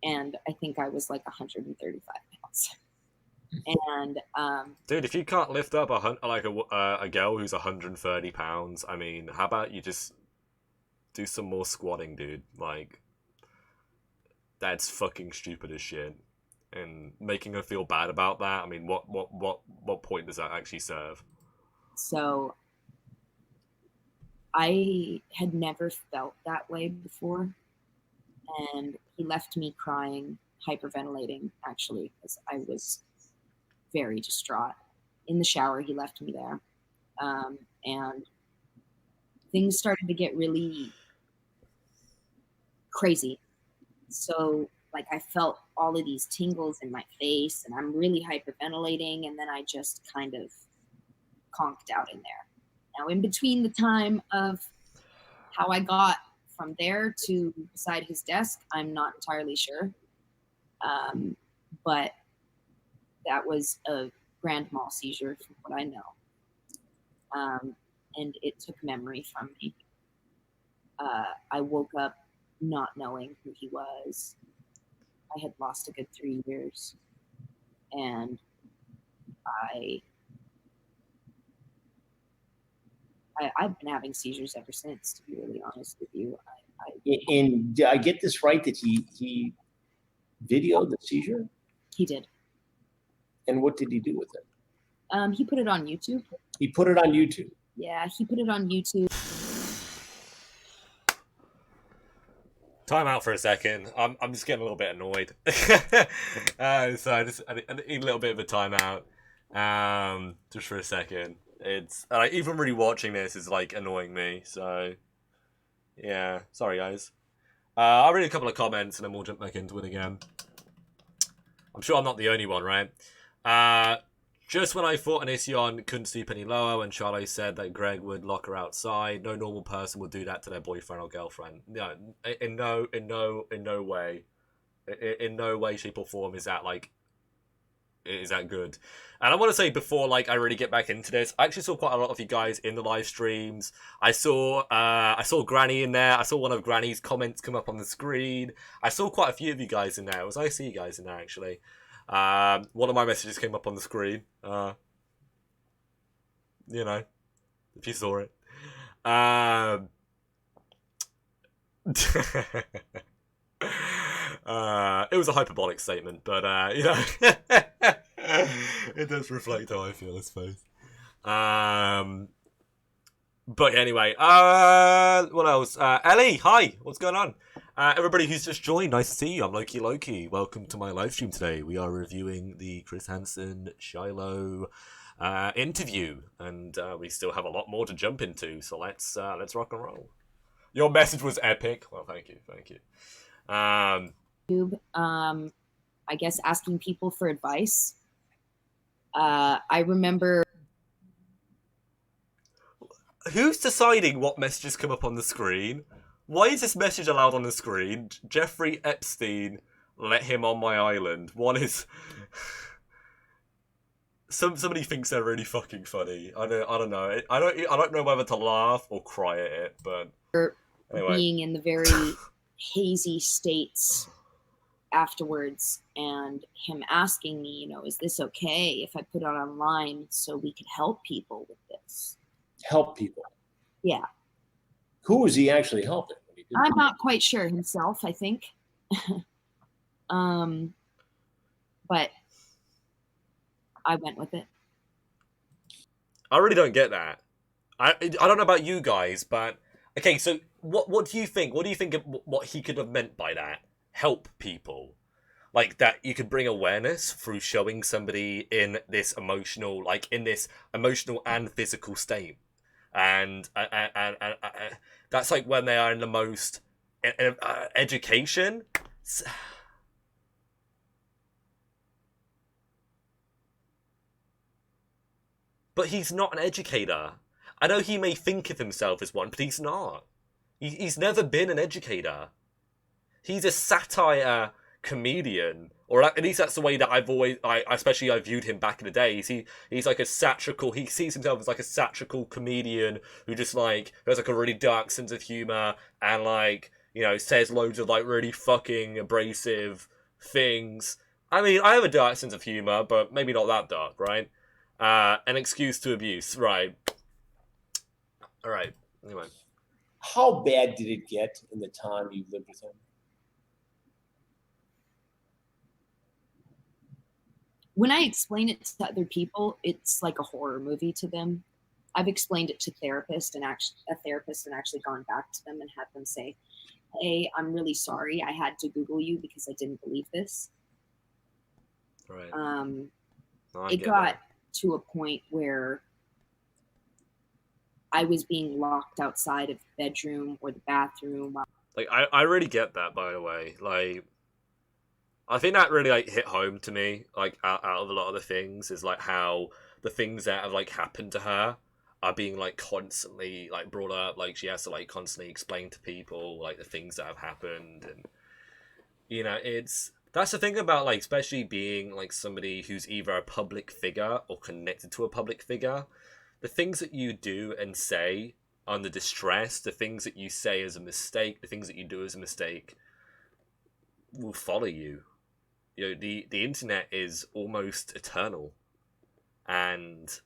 and I think I was like 135 pounds. And dude, if you can't lift up a girl who's 130 pounds, I mean, how about you just do some more squatting, dude? Like, that's fucking stupid as shit. And making her feel bad about that, I mean, what point does that actually serve? So I had never felt that way before, and he left me crying, hyperventilating, actually, because I was very distraught. In the shower, he left me there, and things started to get really crazy. So, like, I felt all of these tingles in my face, and I'm really hyperventilating, and then I just kind of conked out in there. Now, in between the time of how I got from there to beside his desk, I'm not entirely sure, but that was a grand mal seizure from what I know. And it took memory from me. I woke up not knowing who he was. I had lost a good 3 years. And I've been having seizures ever since, to be really honest with you. And did I get this right that he videoed the seizure? He did. And what did he do with it? He put it on YouTube. He put it on YouTube. Yeah, he put it on YouTube. Time out for a second. I'm just getting a little bit annoyed. So I need a little bit of a timeout. Just for a second. It's like, even really watching this is like annoying me. So yeah, sorry guys. I'll read a couple of comments and then we'll jump back into it again. I'm sure I'm not the only one, right? Just when I thought Onision couldn't sleep any lower, when Shiloh said that Greg would lock her outside, no normal person would do that to their boyfriend or girlfriend. No, in no way, in no way, shape or form is that good. And I want to say before, like, I really get back into this, I actually saw quite a lot of you guys in the live streams. I saw Granny in there. I saw one of Granny's comments come up on the screen. I saw quite a few of you guys in there. It was nice to see you guys in there, actually. One of my messages came up on the screen. You know, if you saw it. It was a hyperbolic statement, but you know, it does reflect how I feel, I suppose. But anyway, what else? Ellie, hi, what's going on? Everybody who's just joined, nice to see you. I'm LowkeyLoki. Welcome to my live stream today. We are reviewing the Chris Hansen Shiloh interview, and we still have a lot more to jump into. So let's rock and roll. Your message was epic. Well, thank you. I guess asking people for advice. I remember. Who's deciding what messages come up on the screen? Why is this message allowed on the screen? Jeffrey Epstein, let him on my island. One is somebody thinks they're really fucking funny. I don't know. I don't know whether to laugh or cry at it, but anyway. Being in the very hazy states afterwards, and him asking me, you know, is this okay if I put it online so we could help people with this? Help people? Yeah. Who was he actually helping? I'm not quite sure himself, I think. But I went with it. I really don't get that. I don't know about you guys, but okay, so what do you think? What do you think of what he could have meant by that? Help people. like that you could bring awareness through showing somebody in this emotional, and physical state, and that's like when they are in the most education. But he's not an educator. I know he may think of himself as one, but he's not. He's never been an educator. He's a satire comedian, or at least that's the way that I viewed him back in the day. He's like a satirical. He sees himself as like a satirical comedian who just like has like a really dark sense of humor and like says loads of like really fucking abrasive things. I mean, I have a dark sense of humor, but maybe not that dark, right? An excuse to abuse, right? All right. Anyway, how bad did it get in the time you lived with him? When I explain it to other people, it's like a horror movie to them. I've explained it to a therapist and actually gone back to them and had them say, "Hey, I'm really sorry. I had to Google you because I didn't believe this." right. It got to a point where I was being locked outside of the bedroom or the bathroom. Like, I really get that, by the way. Like, I think that really like hit home to me. Like, out of a lot of the things is like how the things that have like happened to her are being like constantly like brought up. Like, she has to like constantly explain to people like the things that have happened, and that's the thing about like especially being like somebody who's either a public figure or connected to a public figure. The things that you do and say under distress, the things that you say as a mistake, the things that you do as a mistake will follow you. The internet is almost eternal, and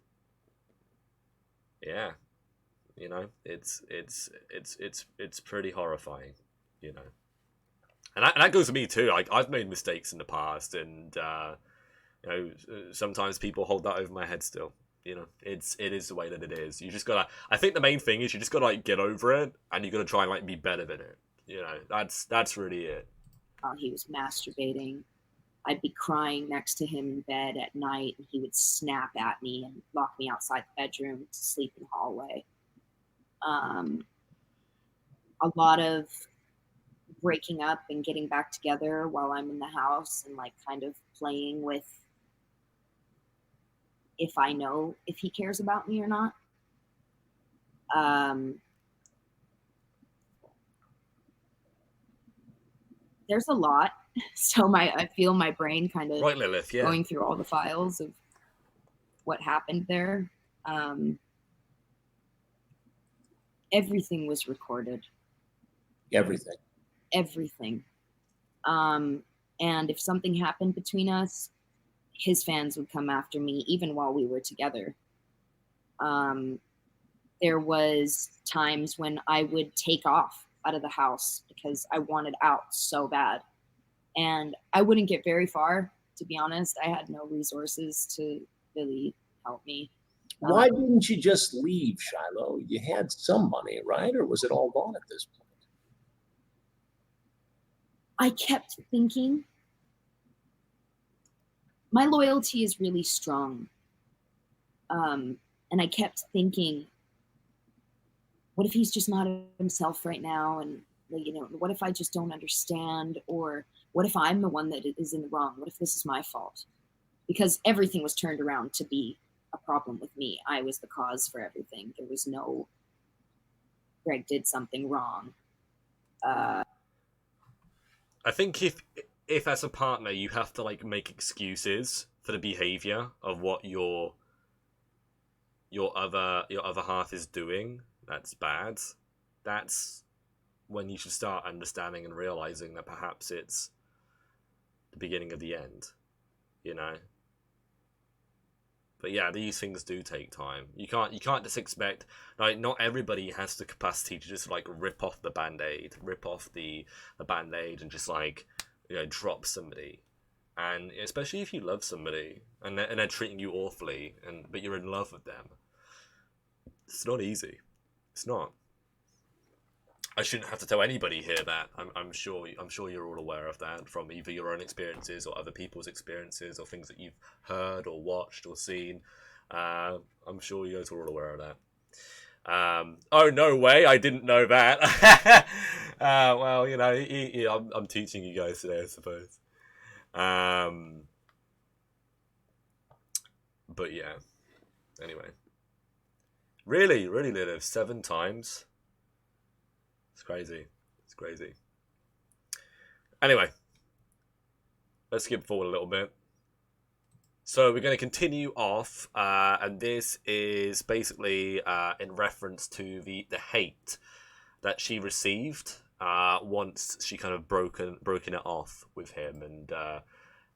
yeah, it's pretty horrifying, and that goes to me too. Like, I've made mistakes in the past, and sometimes people hold that over my head still. It is the way that it is. You just gotta. I think the main thing is you just gotta like get over it, and you gotta try and like be better than it. That's really it. He was masturbating. I'd be crying next to him in bed at night, and he would snap at me and lock me outside the bedroom to sleep in the hallway. A lot of breaking up and getting back together while I'm in the house and like kind of playing with if I know if he cares about me or not. There's a lot. So I feel my brain kind of Right, Lilith, yeah. going through all the files of what happened there. Everything was recorded. Everything. And if something happened between us, his fans would come after me even while we were together. There was times when I would take off out of the house because I wanted out so bad. And I wouldn't get very far, to be honest. I had no resources to really help me. Why didn't you just leave, Shiloh? You had some money, right? Or was it all gone at this point? I kept thinking, my loyalty is really strong. And I kept thinking, what if he's just not himself right now? And, what if I just don't understand? Or what if I'm the one that is in the wrong? What if this is my fault? Because everything was turned around to be a problem with me. I was the cause for everything. There was no Greg did something wrong. I think if as a partner you have to like make excuses for the behavior of what your other half is doing, that's bad. That's when you should start understanding and realizing that perhaps it's the beginning of the end, But yeah, these things do take time. You can't just expect, like, not everybody has the capacity to just like rip off the band-aid and just like drop somebody. And especially if you love somebody and they're treating you awfully, but you're in love with them, it's not easy. It's not. I shouldn't have to tell anybody here that. I'm sure you're all aware of that from either your own experiences or other people's experiences or things that you've heard or watched or seen. I'm sure you guys are all aware of that. Oh, no way, I didn't know that. Well, you know, I'm teaching you guys today, I suppose. But yeah, anyway. Really live 7 times. It's crazy. It's crazy. Anyway, let's skip forward a little bit. So we're going to continue off, and this is basically in reference to the hate that she received once she kind of broken it off with him, and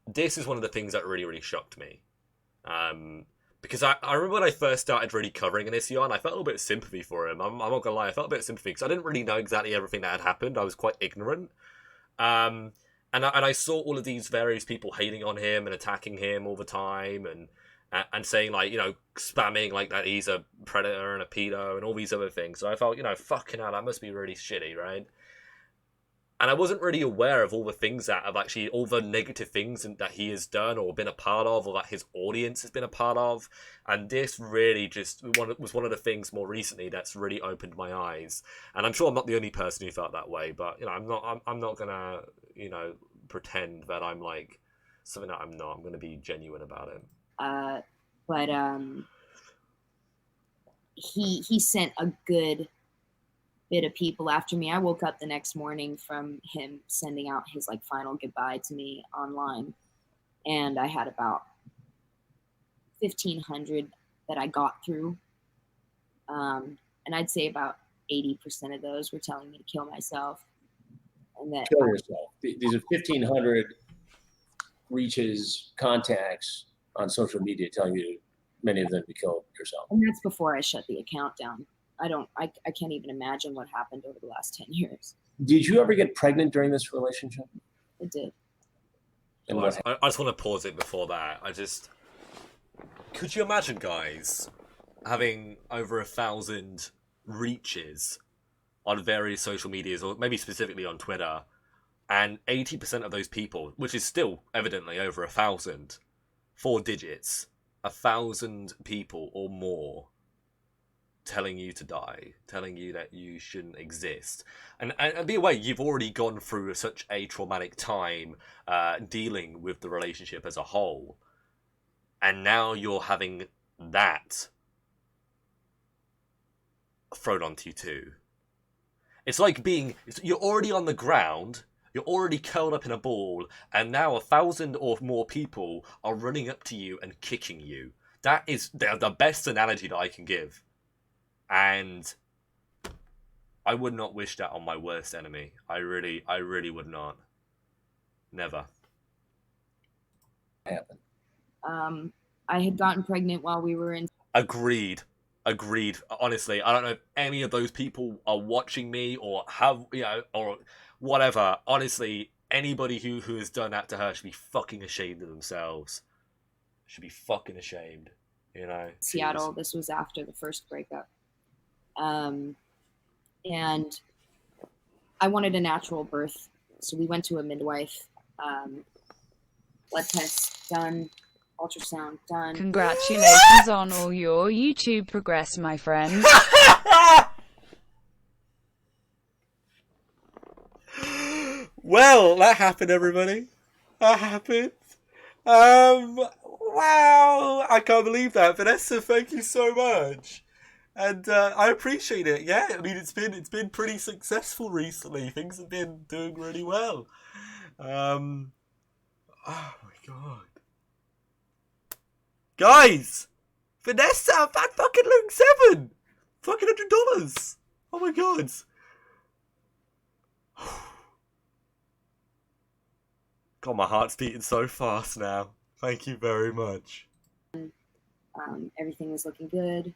this is one of the things that really shocked me, because I remember when I first started really covering Onision, I felt a little bit of sympathy for him. I'm not gonna lie, I felt a bit of sympathy because I didn't really know exactly everything that had happened. I was quite ignorant. And I saw all of these various people hating on him and attacking him all the time, and saying, like, you know, spamming like that he's a predator and a pedo and all these other things. So I felt, you know, fucking hell, that must be really shitty, right? And I wasn't really aware of all the things that have actually, all the negative things that he has done or been a part of, or that his audience has been a part of. And this really just was one of the things more recently that's really opened my eyes. And I'm sure I'm not the only person who felt that way, but, you know, I'm not gonna, you know, pretend that I'm like something that I'm not. I'm gonna be genuine about it. But he sent a good bit of people after me. I woke up the next morning from him sending out his like final goodbye to me online, and I had about 1,500 that I got through, and I'd say about 80% of those were telling me to kill myself, and that Kill yourself. These are 1,500 reaches, contacts on social media telling you, many of them, to kill yourself. And that's before I shut the account down. I can't even imagine what happened over the last 10 years. Did you ever get pregnant during this relationship? I did. And I just want to pause it before that. Could you imagine, guys, having over 1,000 reaches on various social medias, or maybe specifically on Twitter, and 80% of those people, which is still evidently over 1,000, 4 digits, 1,000 people or more, telling you to die, telling you that you shouldn't exist. And be aware, you've already gone through such a traumatic time dealing with the relationship as a whole. And now you're having that thrown onto you too. It's like you're already on the ground, you're already curled up in a ball, and now 1,000 or more people are running up to you and kicking you. That is the best analogy that I can give. And I would not wish that on my worst enemy. I really would not. Never. Happened. I had gotten pregnant while we were in. Agreed. Honestly, I don't know if any of those people are watching me or have, you know, or whatever. Honestly, anybody who has done that to her should be fucking ashamed of themselves. Should be fucking ashamed, you know. Seattle. Jeez. This was after the first breakup. And I wanted a natural birth, so we went to a midwife. Blood test done, ultrasound done. Congratulations on all your YouTube progress, my friend. Well, that happened, everybody. That happened. Wow, I can't believe that. Vanessa, thank you so much. And I appreciate it. Yeah, I mean, it's been pretty successful recently. Things have been doing really well. Oh my god, guys, Vanessa, that fucking Luke 7, fucking $100. Oh my god. God, my heart's beating so fast now. Thank you very much. Everything was looking good.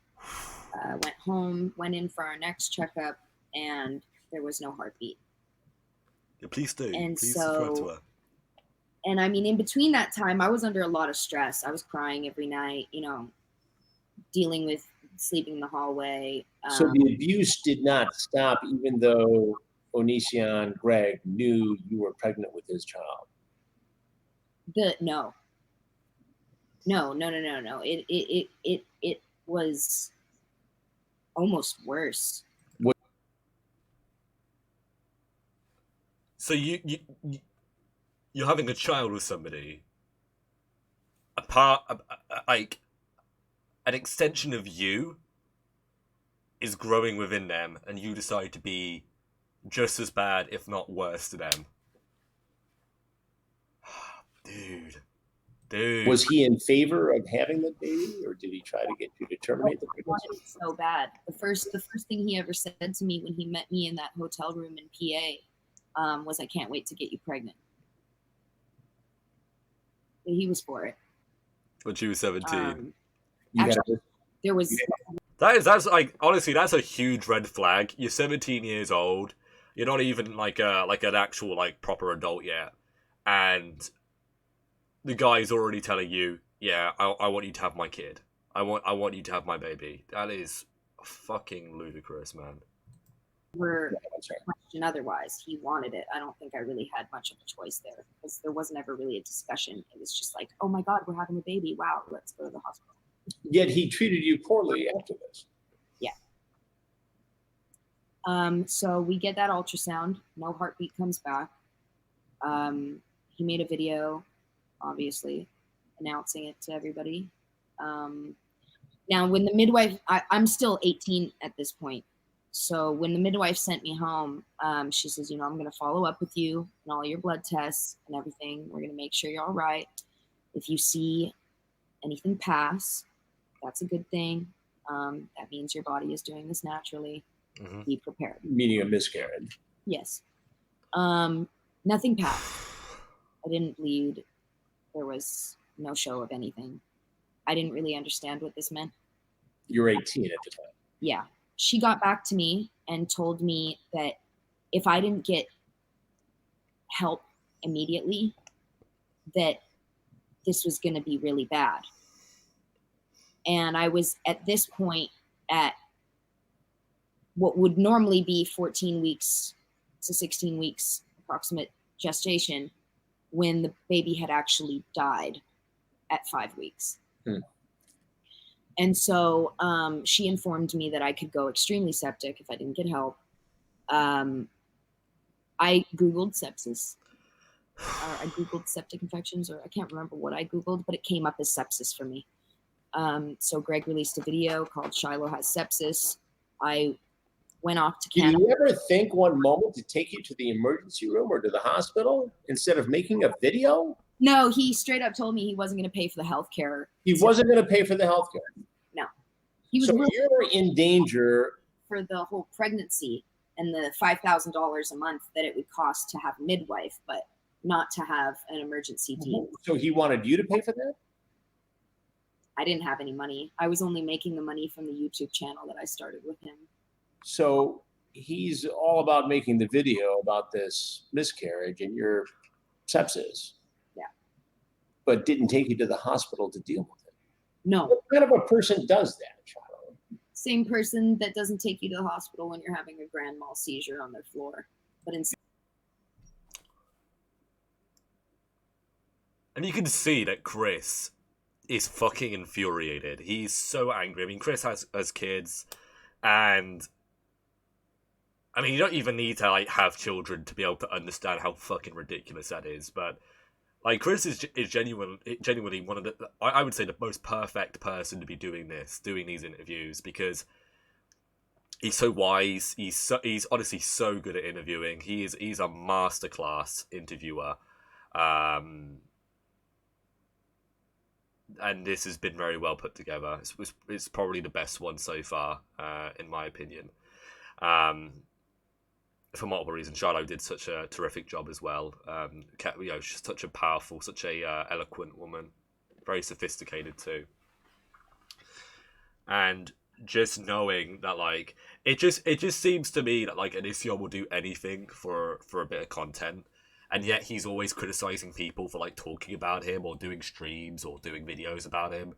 Went home, went in for our next checkup, and there was no heartbeat. Yeah, please do. And please so, subscribe to her. And I mean, in between that time, I was under a lot of stress. I was crying every night, you know, dealing with sleeping in the hallway. So the abuse did not stop, even though Onision Greg knew you were pregnant with his child. No. It was almost worse. So you're having a child with somebody. Like an extension of you is growing within them, and you decide to be just as bad, if not worse, to them. Dude. Was he in favor of having the baby, or did he try to get you to terminate the I wanted pregnancy? it so bad. The first thing he ever said to me when he met me in that hotel room in PA was, "I can't wait to get you pregnant." But he was for it. When she was 17. There was That's like, honestly, that's a huge red flag. You're 17 years old. You're not even like an actual like proper adult yet, and the guy's already telling you, "Yeah, I want you to have my kid. I want you to have my baby." That is fucking ludicrous, man. Were question otherwise. He wanted it. I don't think I really had much of a choice there, because there wasn't ever really a discussion. It was just like, "Oh my God, we're having a baby. Wow, let's go to the hospital." Yet he treated you poorly after this. Yeah. So we get that ultrasound. No heartbeat comes back. He made a video, obviously, announcing it to everybody. Now, when the midwife, I'm still 18 at this point. So when the midwife sent me home, she says, "I'm going to follow up with you and all your blood tests and everything. We're going to make sure you're all right. If you see anything pass, that's a good thing. That means your body is doing this naturally. Mm-hmm. Be prepared." Meaning a miscarriage. Yes. Nothing passed. I didn't bleed. There was no show of anything. I didn't really understand what this meant. You're 18 at the time. Yeah. She got back to me and told me that if I didn't get help immediately, that this was going to be really bad. And I was at this point at what would normally be 14 weeks to 16 weeks approximate gestation, when the baby had actually died at 5 weeks. And so she informed me that I could go extremely septic if I didn't get help. I Googled sepsis. I Googled septic infections, or I can't remember what I Googled, but it came up as sepsis for me. So Greg released a video called "Shiloh Has Sepsis." I went off to Canada. Did you ever think one moment to take you to the emergency room or to the hospital instead of making a video? No, he straight up told me he wasn't going to pay for the health care. He wasn't going to pay for the health care. No. He was So you're in danger for the whole pregnancy and the $5,000 a month that it would cost to have a midwife, but not to have an emergency team. So he wanted you to pay for that? I didn't have any money. I was only making the money from the YouTube channel that I started with him. So he's all about making the video about this miscarriage and your sepsis. Yeah. But didn't take you to the hospital to deal with it. No. What kind of a person does that, Shiloh? Same person that doesn't take you to the hospital when you're having a grand mal seizure on their floor. But instead. And you can see that Chris is fucking infuriated. He's so angry. I mean, Chris has kids, and I mean, you don't even need to like have children to be able to understand how fucking ridiculous that is. But like, Chris is genuinely one of the, I would say, the most perfect person to be doing these interviews, because he's so wise. He's honestly so good at interviewing. He's a masterclass interviewer. And this has been very well put together. It's probably the best one so far, in my opinion. For multiple reasons, Shiloh did such a terrific job as well. She's such a powerful, such a eloquent woman, very sophisticated too. And just knowing that, like, it just seems to me that like Onision will do anything for a bit of content. And yet he's always criticizing people for like talking about him or doing streams or doing videos about him,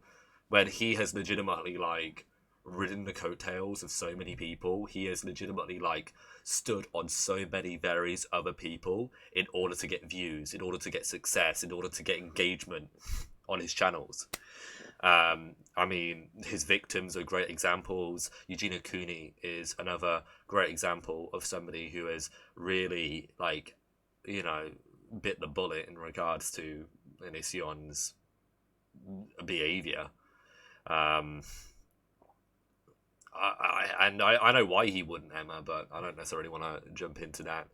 when he has legitimately like ridden the coattails of so many people. He has legitimately like stood on so many various other people in order to get views, in order to get success, in order to get engagement on his channels. I mean, his victims are great examples. Eugenia Cooney is another great example of somebody who has really, like, you know, bit the bullet in regards to Onision's behavior. I know why he wouldn't, Emma, but I don't necessarily want to jump into that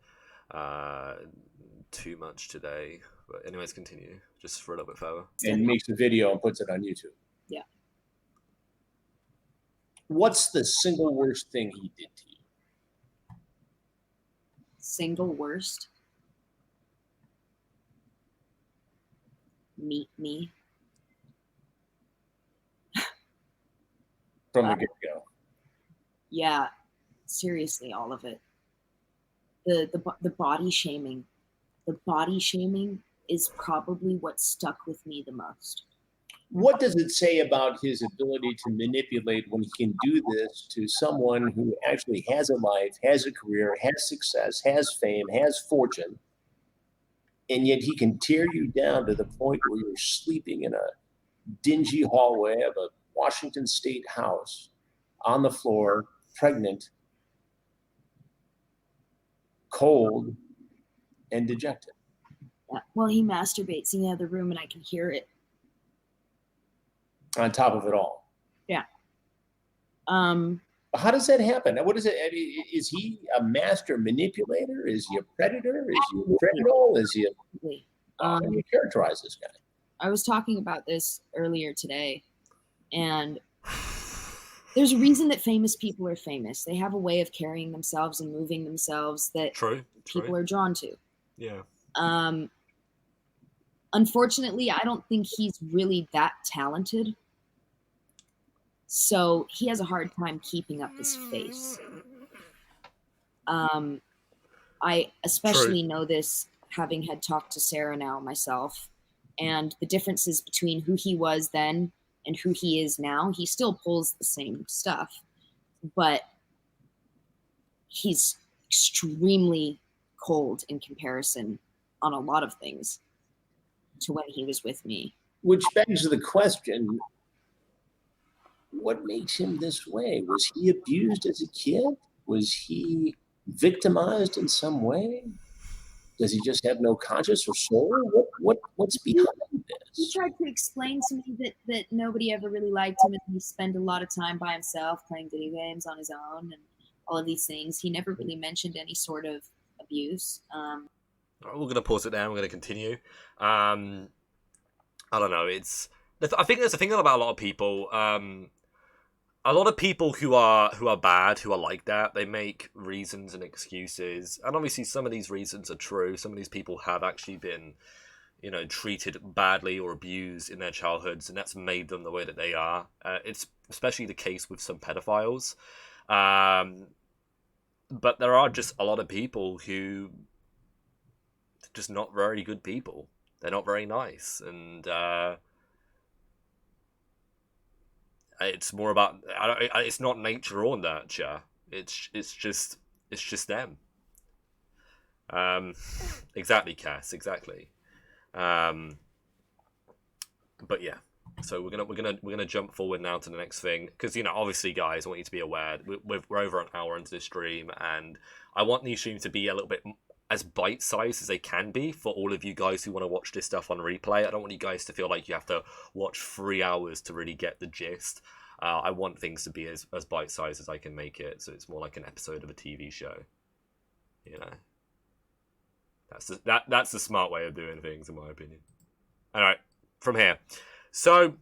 too much today. But anyways, continue just for a little bit further. And makes a video and puts it on YouTube. Yeah. What's the single worst thing he did to you? Single worst? Meet me. From the get-go. Yeah, seriously, all of it. The body shaming. The body shaming is probably what stuck with me the most. What does it say about his ability to manipulate when he can do this to someone who actually has a life, has a career, has success, has fame, has fortune, and yet he can tear you down to the point where you're sleeping in a dingy hallway of a Washington State house on the floor, pregnant, cold, and dejected? Yeah. Well, he masturbates in the other room and I can hear it. On top of it all. Yeah. How does that happen? What is it? I mean, is he a master manipulator? Is he a predator? Is he a criminal? Is he a... how do you characterize this guy? I was talking about this earlier today, and there's a reason that famous people are famous. They have a way of carrying themselves and moving themselves that people are drawn to. Yeah. Unfortunately, I don't think he's really that talented. So he has a hard time keeping up his face. I especially know this having had talked to Sarah now myself, and the differences between who he was then and who he is now. He still pulls the same stuff, but he's extremely cold in comparison on a lot of things to when he was with me. Which begs the question, what makes him this way? Was he abused as a kid? Was he victimized in some way? Does he just have no conscience or soul? What's behind this? He tried to explain to me that nobody ever really liked him, and he spent a lot of time by himself playing video games on his own and all of these things. He never really mentioned any sort of abuse. We're going to pause it down. We're going to continue. I don't know. I think there's a thing about a lot of people. A lot of people who are bad, who are like that, they make reasons and excuses. And obviously some of these reasons are true. Some of these people have actually been, you know, treated badly or abused in their childhoods, and that's made them the way that they are. It's especially the case with some pedophiles. But there are just a lot of people who are just not very good people. They're not very nice. And it's more about, it's not nature or nurture. It's just them. Exactly, Cass. Exactly. But yeah. So we're gonna jump forward now to the next thing, because, you know, obviously, guys, I want you to be aware we're over an hour into the stream, and I want these streams to be a little bit as bite-sized as they can be for all of you guys who want to watch this stuff on replay. I don't want you guys to feel like you have to watch 3 hours to really get the gist. I want things to be as bite-sized as I can make it, so it's more like an episode of a TV show. You know, that's the smart way of doing things, in my opinion. All right, from here. So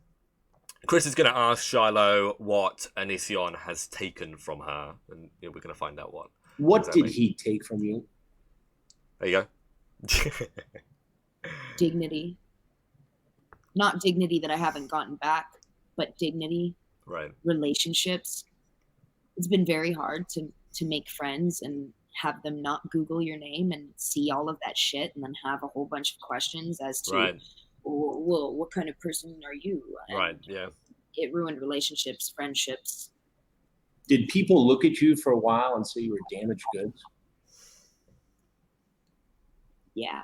Chris is going to ask Shiloh what Onision has taken from her, and we're going to find out what. What exactly did he take from you? There you go. Dignity. Not dignity that I haven't gotten back, but dignity. Right. Relationships. It's been very hard to make friends and have them not Google your name and see all of that shit and then have a whole bunch of questions as to, well, what kind of person are you? And right, yeah. it ruined relationships, friendships, Did people look at you for a while and say you were damaged goods? Yeah.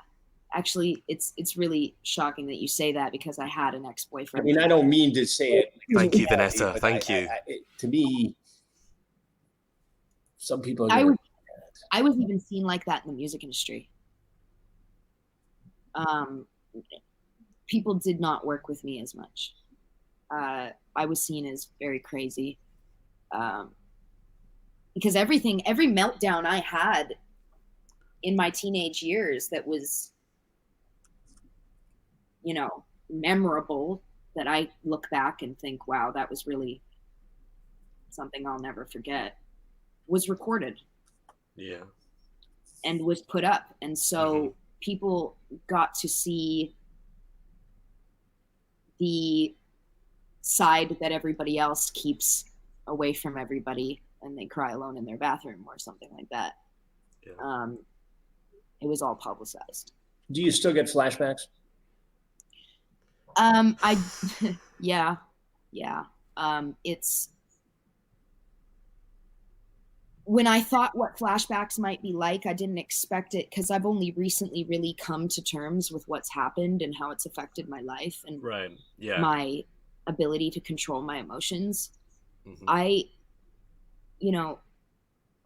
Actually, it's really shocking that you say that because I had an I ex-boyfriend. mean, I don't mean to say it. Thank you, Vanessa. Thank you. To me, some people are I gonna- was even seen like that in the music industry. People did not work with me as much. I was seen as very crazy. Because every meltdown I had in my teenage years that was, you know, memorable, that I look back and think, wow, that was really something I'll never forget, was recorded. Yeah. And was put up. And so people got to see the side that everybody else keeps away from everybody, and they cry alone in their bathroom or something like that. Yeah. It was all publicized. Do you still get flashbacks? Yeah. It's when I thought what flashbacks might be like, I didn't expect it, because I've only recently really come to terms with what's happened and how it's affected my life and Right. Yeah. my ability to control my emotions.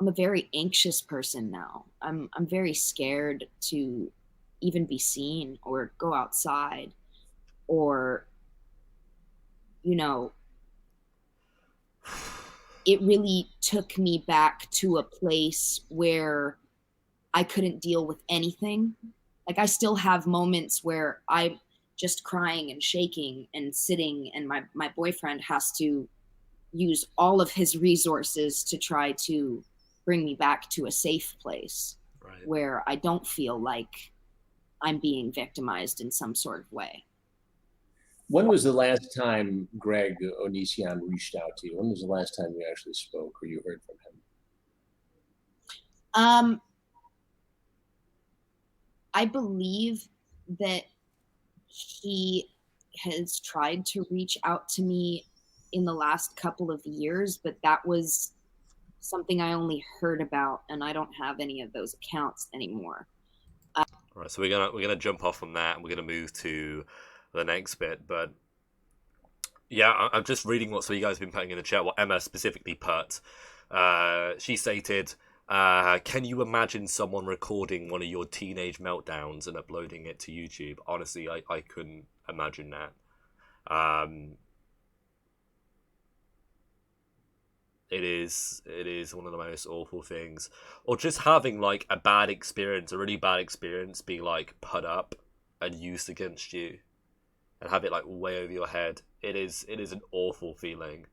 I'm a very anxious person now. I'm very scared to even be seen or go outside, or, you know, it really took me back to a place where I couldn't deal with anything. Like, I still have moments where I'm just crying and shaking and sitting, and my boyfriend has to use all of his resources to try to bring me back to a safe place, Right. where I don't feel like I'm being victimized in some sort of way. When was the last time Greg Onision reached out to you? When was the last time you actually spoke or you heard from him? I believe that he has tried to reach out to me in the last couple of years, but that was something I only heard about, and I don't have any of those accounts anymore. All right, so we're gonna jump off from that, and we're gonna move to the next bit. But yeah, I'm just reading what some of you guys have been putting in the chat. What Emma specifically put. She stated, "Can you imagine someone recording one of your teenage meltdowns and uploading it to YouTube?" Honestly, I couldn't imagine that. It is one of the most awful things, or just having like a bad experience, a really bad experience, being like put up and used against you, and have it like way over your head. It is an awful feeling.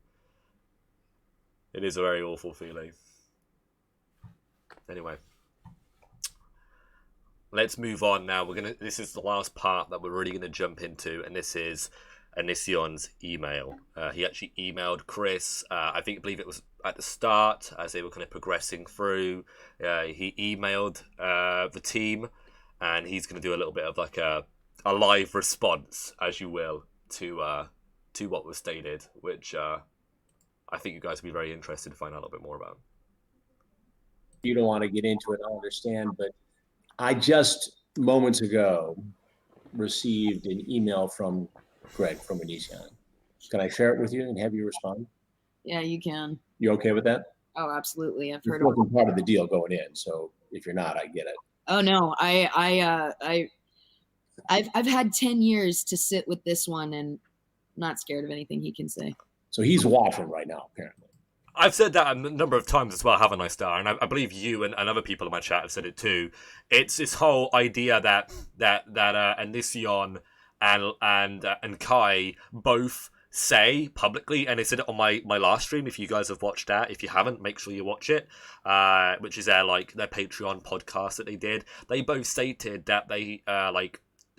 It is a very awful feeling. Anyway, let's move on now. This is the last part that we're really gonna jump into, and this is Onision's email. He actually emailed Chris. I believe it was at the start as they were kind of progressing through. He emailed the team, and he's going to do a little bit of like a live response, as you will, to what was stated, which I think you guys will be very interested to find out a little bit more about. You don't want to get into it, I understand, but I just moments ago received an email from Greg from Onision. Can I share it with you and have you respond? Yeah, you can. You okay with that? Oh, absolutely. I've It heard of wasn't part of the deal going in, so if you're not, I get it. Oh no, I've had 10 years to sit with this one, and not scared of anything he can say. So he's watching right now, apparently. I've said that a number of times as well, haven't I, Star? And I believe you and other people in my chat have said it too. It's this whole idea that Onision and Kai both say publicly, and they said it on my last stream. If you guys have watched that, if you haven't, make sure you watch it. Which is their Patreon podcast that they did. They both stated that they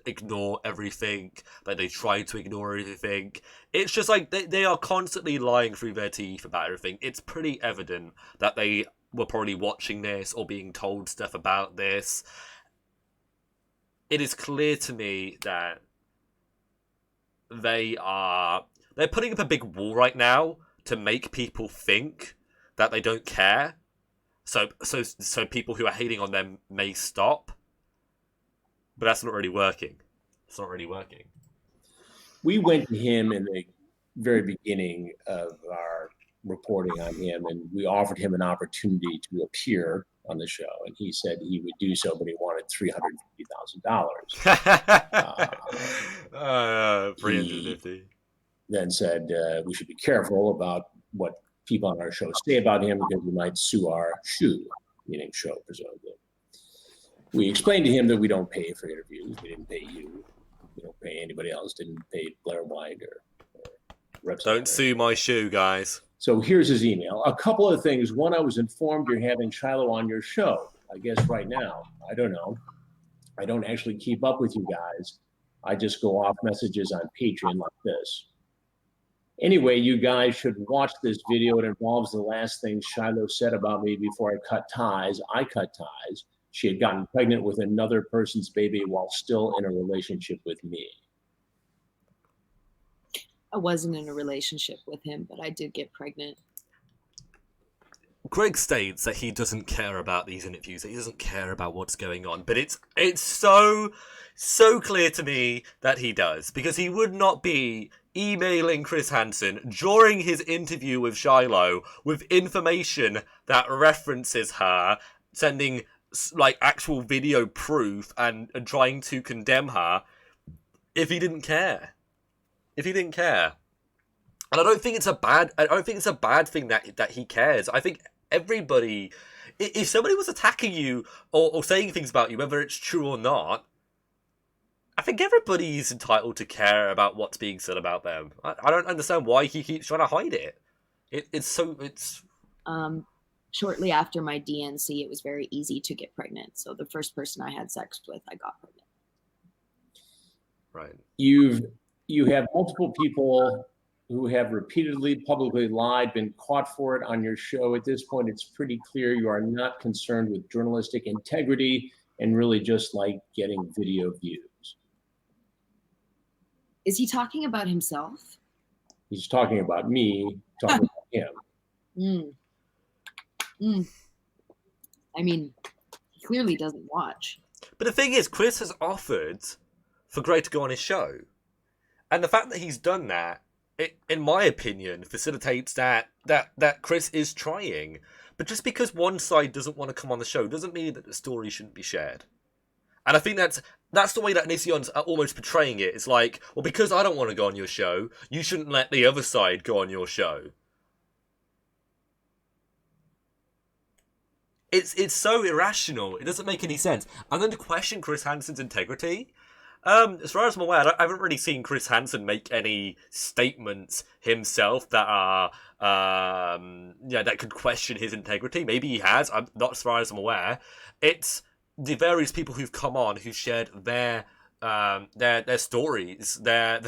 ignore everything, that they try to ignore everything. It's just like they are constantly lying through their teeth about everything. It's pretty evident that they were probably watching this or being told stuff about this. It is clear to me that they're putting up a big wall right now to make people think that they don't care. So people who are hating on them may stop. But that's not really working. It's not really working. We went to him in the very beginning of our reporting on him, and we offered him an opportunity to appear on the show, and he said he would do so, but he wanted $350,000. $350. Then said we should be careful about what people on our show say about him because we might sue our shoe, meaning show, presumably. We explained to him that we don't pay for interviews. We didn't pay you. We don't pay anybody else. Didn't pay Blair White or Don't sue my shoe, guys. So here's his email. A couple of things. One, I was informed you're having Shiloh on your show. I guess right now. I don't know. I don't actually keep up with you guys. I just go off messages on Patreon like this. Anyway, you guys should watch this video. It involves the last thing Shiloh said about me before I cut ties. I cut ties. She had gotten pregnant with another person's baby while still in a relationship with me. I wasn't in a relationship with him, but I did get pregnant. Greg states that he doesn't care about these interviews, that he doesn't care about what's going on, but it's so clear to me that he does, because he would not be emailing Chris Hansen during his interview with Shiloh with information that references her, sending like actual video proof and trying to condemn her if he didn't care. And I don't think it's a bad thing that he cares. I think everybody, if somebody was attacking you or saying things about you, whether it's true or not, I think everybody's entitled to care about what's being said about them. I don't understand why he keeps trying to hide it. It's Shortly after my DNC, it was very easy to get pregnant. So the first person I had sex with, I got pregnant. Right. You have multiple people who have repeatedly publicly lied, been caught for it on your show. At this point, it's pretty clear you are not concerned with journalistic integrity and really just like getting video views. Is he talking about himself? He's talking about me, talking about him. I mean, he clearly doesn't watch. But the thing is, Chris has offered for Greg to go on his show. And the fact that he's done that, it, in my opinion, facilitates that Chris is trying. But just because one side doesn't want to come on the show doesn't mean that the story shouldn't be shared. And I think that's the way that Onision's almost portraying it. It's like, well, because I don't want to go on your show, you shouldn't let the other side go on your show. It's so irrational. It doesn't make any sense. I'm going to question Chris Hansen's integrity. As far as I'm aware, I haven't really seen Chris Hansen make any statements himself that are, that could question his integrity. Maybe he has. I'm not, as far as I'm aware. It's the various people who've come on who shared their stories, their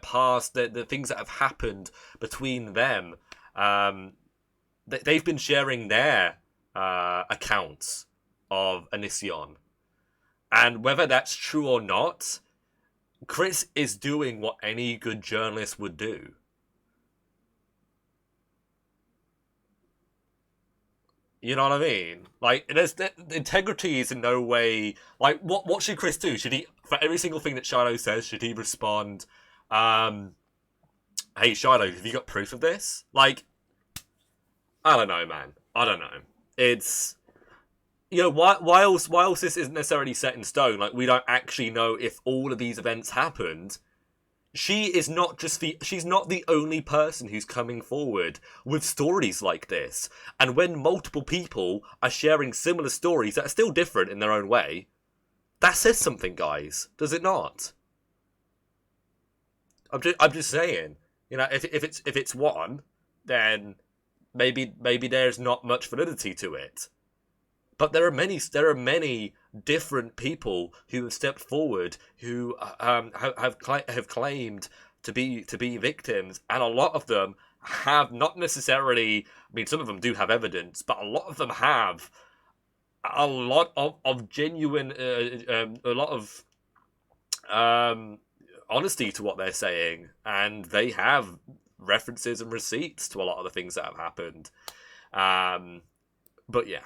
past, the things that have happened between them. They've been sharing their accounts of Onision. And whether that's true or not, Chris is doing what any good journalist would do. You know what I mean? Like, integrity is in no way... Like, what should Chris do? Should he, for every single thing that Shiloh says, should he respond, hey, Shiloh, have you got proof of this? Like, I don't know, man. I don't know. It's... You know, whilst this isn't necessarily set in stone, like, we don't actually know if all of these events happened, she's not the only person who's coming forward with stories like this. And when multiple people are sharing similar stories that are still different in their own way, that says something, guys. Does it not? I'm just saying, you know, if it's one, then maybe there's not much validity to it. But there are many different people who have stepped forward who have claimed to be victims, and a lot of them have not necessarily. I mean, some of them do have evidence, but a lot of them have a lot of genuine, a lot of honesty to what they're saying, and they have references and receipts to a lot of the things that have happened. But yeah.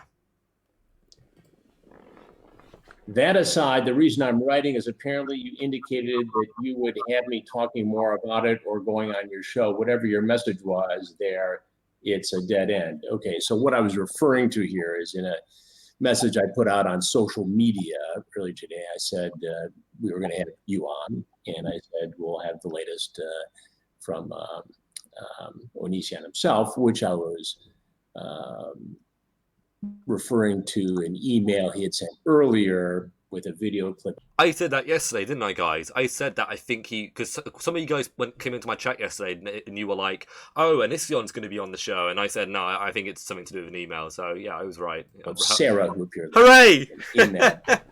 That aside, the reason I'm writing is apparently you indicated that you would have me talking more about it or going on your show. Whatever your message was there, it's a dead end. Okay, so what I was referring to here is in a message I put out on social media earlier today, I said we were going to have you on, and I said we'll have the latest from Onision himself, which I was referring to an email he had sent earlier with a video clip. I said that yesterday, didn't I, guys? I said that I think because some of you guys came into my chat yesterday and you were like, oh, Onision's going to be on the show. And I said, no, I think it's something to do with an email. So, yeah, I was right. Sarah, who appeared Hooray! In that.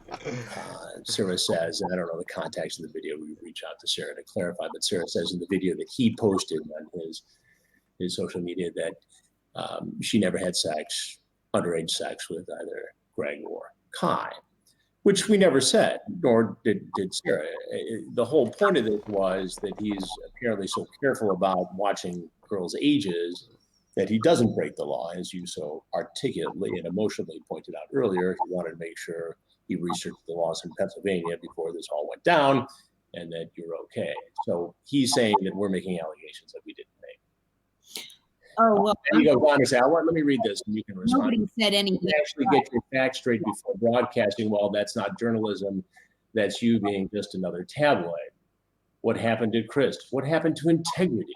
Sarah says, and I don't know the context of the video, we reach out to Sarah to clarify, but Sarah says in the video that he posted on his social media that she never had underage sex with either Greg or Kai, which we never said, nor did Sarah. The whole point of this was that he's apparently so careful about watching girls' ages that he doesn't break the law, as you so articulately and emotionally pointed out earlier. He wanted to make sure he researched the laws in Pennsylvania before this all went down, and that you're okay. So he's saying that we're making allegations that we didn't make. Oh, well. And you go, Ron, say, let me read this and you can respond. Nobody said anything. You actually get your facts straight before broadcasting. Well, that's not journalism. That's you being just another tabloid. What happened to Chris? What happened to integrity?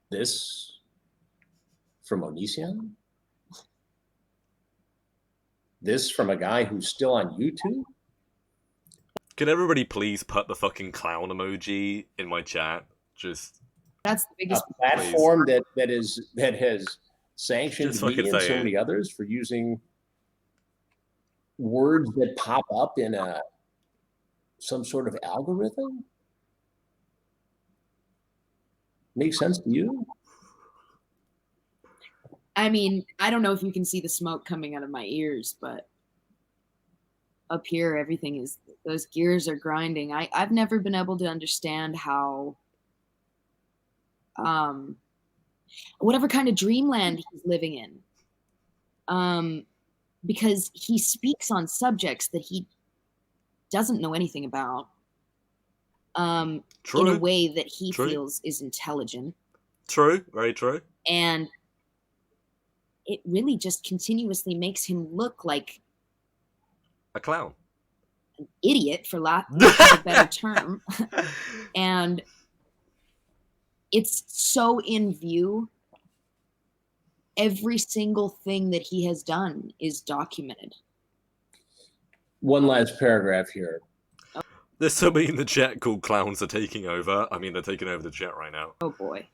This from Onision? This from a guy who's still on YouTube? Can everybody please put the fucking clown emoji in my chat? Just... That's the biggest platform that has sanctioned me and so many others for using words that pop up in some sort of algorithm. Makes sense to you? I mean, I don't know if you can see the smoke coming out of my ears, but up here, everything is, those gears are grinding. I've never been able to understand how whatever kind of dreamland he's living in, because he speaks on subjects that he doesn't know anything about, in a way that he feels is intelligent. True, very true. And it really just continuously makes him look like a clown, an idiot, for lack of a better term. And it's so in view. Every single thing that he has done is documented. One last paragraph here. There's somebody in the chat called Clowns Are Taking Over. I mean, they're taking over the chat right now. Oh, boy.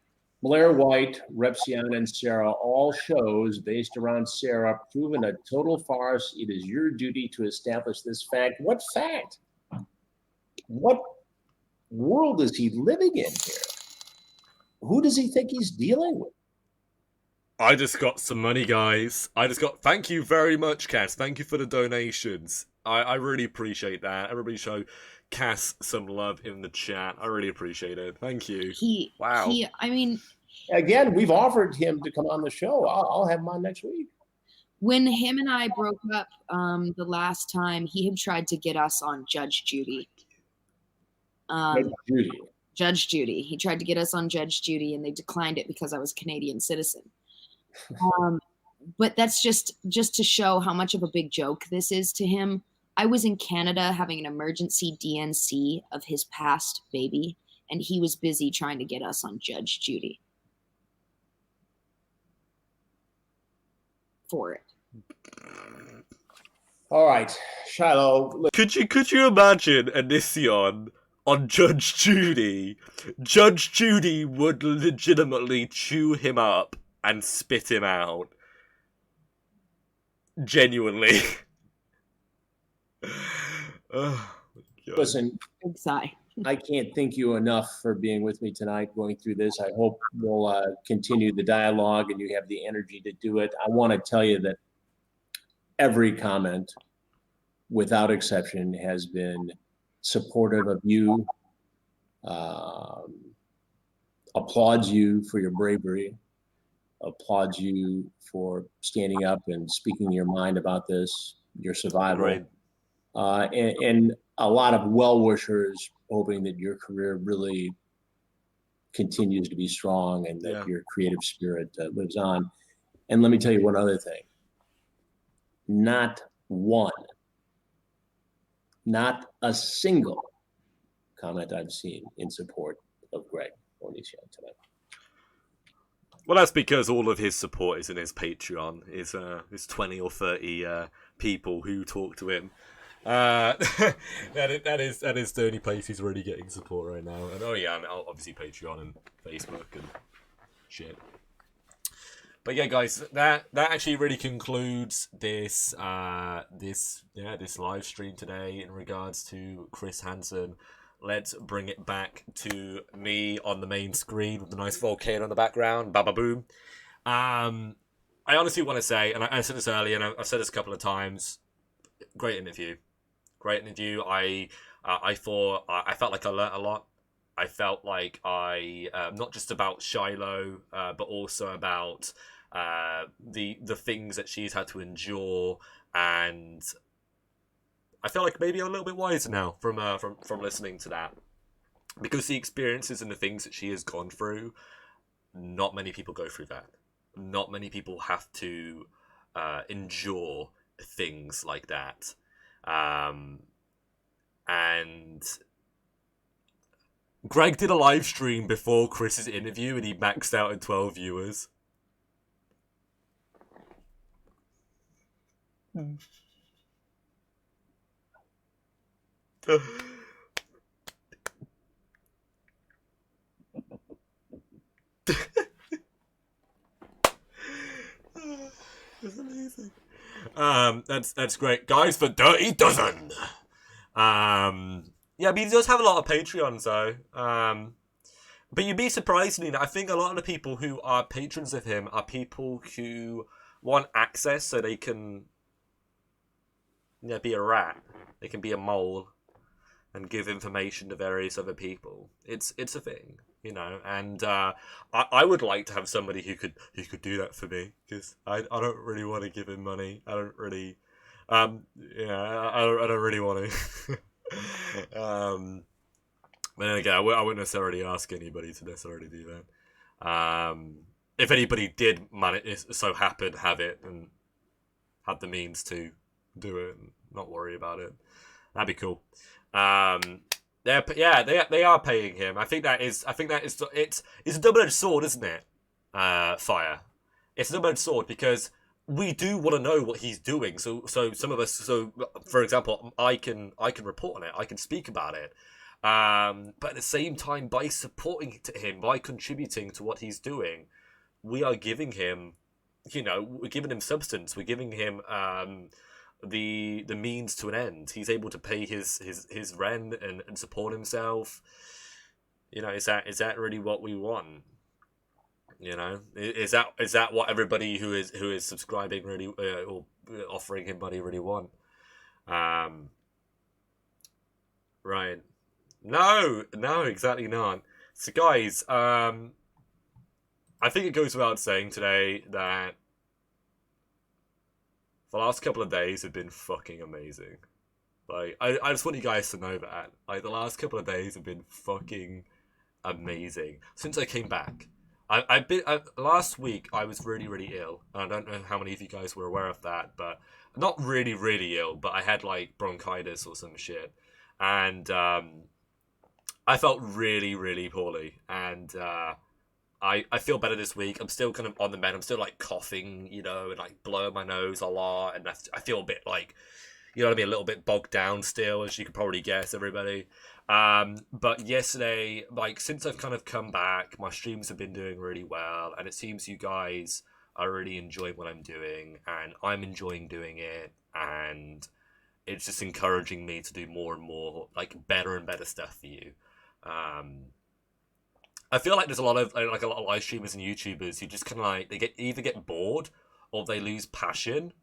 Blair White, Repsian, and Sarah, all shows based around Sarah, proven a total farce. It is your duty to establish this fact. What fact? What world is he living in here? Who does he think he's dealing with? I just got some money, guys. Thank you very much, Cass. Thank you for the donations. I really appreciate that. Everybody show Cass some love in the chat. I really appreciate it. Thank you. Wow. I mean... Again, we've offered him to come on the show. I'll have him on next week. When him and I broke up the last time, he had tried to get us on Judge Judy. Judge Judy. He tried to get us on Judge Judy, and they declined it because I was a Canadian citizen. But that's just to show how much of a big joke this is to him. I was in Canada having an emergency DNC of his past baby, and he was busy trying to get us on Judge Judy for it. All right, Shiloh. Could you imagine Onision on Judge Judy? Judge Judy would legitimately chew him up and spit him out. Genuinely. Oh, listen, big sigh. I can't thank you enough for being with me tonight going through this. I hope we'll continue the dialogue and you have the energy to do it. I want to tell you that every comment, without exception, has been supportive of you, applauds you for your bravery, applauds you for standing up and speaking your mind about this, your survival. Agreed. And a lot of well-wishers hoping that your career really continues to be strong and that your creative spirit lives on. And let me tell you one other thing. Not a single comment I've seen in support of Greg Onision tonight. Well, that's because all of his support is in his Patreon. His 20 or 30 people who talk to him. That is the only place he's really getting support right now. And and obviously Patreon and Facebook and shit. But yeah, guys, that actually really concludes this live stream today in regards to Chris Hansen. Let's bring it back to me on the main screen with the nice volcano in the background. Baba boom. I honestly want to say, and I said this earlier, and I've said this a couple of times. Great interview. I felt like I learnt a lot. I felt like I not just about Shiloh, but also about the things that she's had to endure, and I feel like maybe I'm a little bit wiser now from listening to that, because the experiences and the things that she has gone through, not many people go through that. Not many people have to endure things like that. And Greg did a live stream before Chris's interview and he maxed out at 12 viewers. That's amazing. That's great, guys. For Dirty Dozen. Yeah, but he does have a lot of Patreons though. But you'd be surprised, Nina. I think a lot of the people who are patrons of him are people who want access so they can, be a rat. They can be a mole and give information to various other people. It's a thing, and I would like to have somebody who could do that for me, because I don't really want to give him money. I don't really I don't really want to. But then again, I wouldn't necessarily ask anybody to necessarily do that. If anybody did so happen have it and had the means to do it and not worry about it, that'd be cool. They are paying him. I think that is it's a double-edged sword, isn't it? Fire. It's a double-edged sword because we do want to know what he's doing. So some of us. So for example, I can report on it. I can speak about it. But at the same time, by supporting him, by contributing to what he's doing, we are giving him, we're giving him substance. We're giving him the means to an end. He's able to pay his rent and support himself. Is that really what we want? Is that what everybody who is subscribing really or offering him money really want? Right. No, exactly not. So guys, I think it goes without saying today that the last couple of days have been fucking amazing. Like, I just want you guys to know that. Like, the last couple of days have been fucking amazing. Since I came back. Last week I was really, really ill. I don't know how many of you guys were aware of that, but not really, really ill, but I had like bronchitis or some shit. And I felt really, really poorly. And I feel better this week. I'm still kind of on the mend. I'm still like coughing, and like blowing my nose a lot. And I feel a bit like, a little bit bogged down still, as you could probably guess, everybody. But yesterday, like, since I've kind of come back, my streams have been doing really well. And it seems you guys are really enjoying what I'm doing. And I'm enjoying doing it. And it's just encouraging me to do more and more, like, better and better stuff for you. I feel like there's a lot of live streamers and YouTubers who just kind of like, they either get bored or they lose passion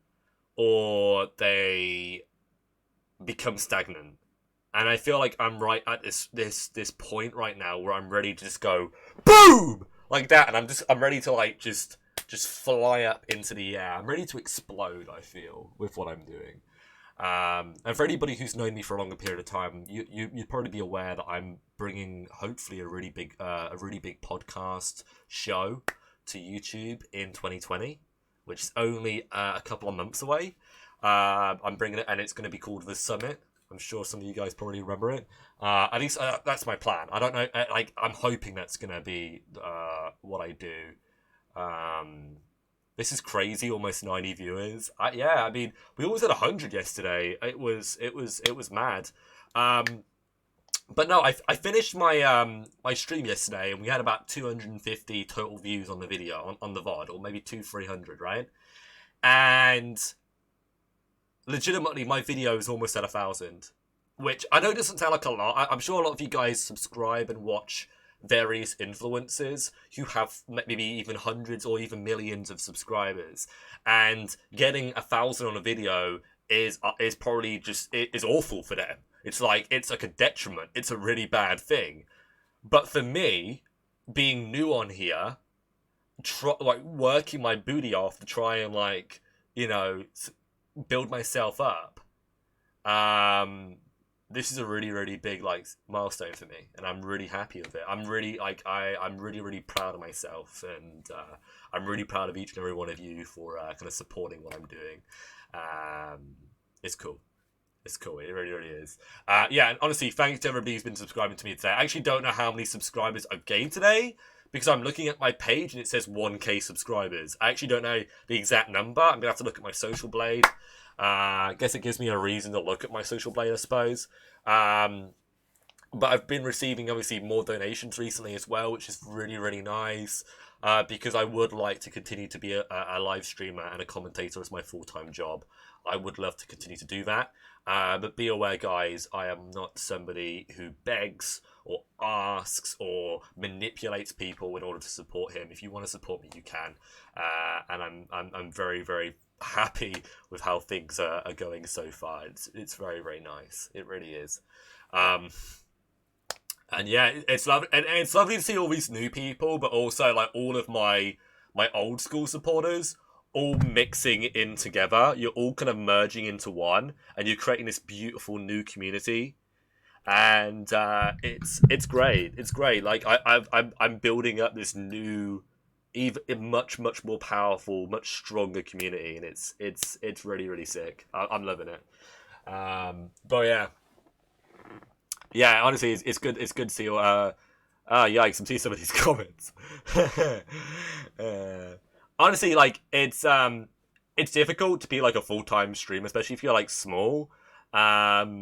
or they become stagnant. And I feel like I'm right at this point right now where I'm ready to just go boom like that, and I'm ready to like just fly up into the air. I'm ready to explode. I feel with what I'm doing. And for anybody who's known me for a longer period of time, you'd probably be aware that I'm bringing hopefully a really big podcast show to YouTube in 2020, which is only a couple of months away. I'm bringing it, and it's going to be called The Summit. I'm sure some of you guys probably remember it. At least that's my plan. I don't know. I'm hoping that's going to be what I do. This is crazy. Almost 90 viewers. Yeah, I mean, we almost had 100 yesterday. It was mad. But no, I finished my my stream yesterday, and we had about 250 total views on the video on the VOD, or maybe 300, right? And legitimately, my video is almost at 1,000, which I know doesn't sound like a lot. I'm sure a lot of you guys subscribe and watch various influencers who have maybe even hundreds or even millions of subscribers, and getting 1,000 on a video is probably just is awful for them. It's like a detriment. It's a really bad thing. But for me, being new on here, working my booty off to try and build myself up. This is a really, really big milestone for me, and I'm really happy with it. I'm really I'm really, really proud of myself, and I'm really proud of each and every one of you for kind of supporting what I'm doing. It's cool. It's cool. It really, really is. Yeah, and honestly, thanks to everybody who's been subscribing to me today. I actually don't know how many subscribers I've gained today, because I'm looking at my page and it says 1K subscribers. I actually don't know the exact number. I'm going to have to look at my Social Blade. I guess it gives me a reason to look at my Social Blade, I suppose. But I've been receiving, obviously, more donations recently as well, which is really, really nice. Because I would like to continue to be a live streamer and a commentator as my full-time job. I would love to continue to do that. But be aware, guys, I am not somebody who begs or asks or manipulates people in order to support him. If you want to support me, you can. And I'm very, very happy with how things are going so far. It's very, very nice. It really is. And yeah, it's lovely, and it's lovely to see all these new people, but also all of my old school supporters all mixing in together. You're all kind of merging into one, and you're creating this beautiful new community. And it's great. It's great. I'm building up this new, even much more powerful, much stronger community, and it's really, really sick. I'm loving it. But yeah. Yeah, honestly, it's good. It's good to see. Yikes! I'm seeing some of these comments. Honestly, it's difficult to be a full-time streamer, especially if you're small. But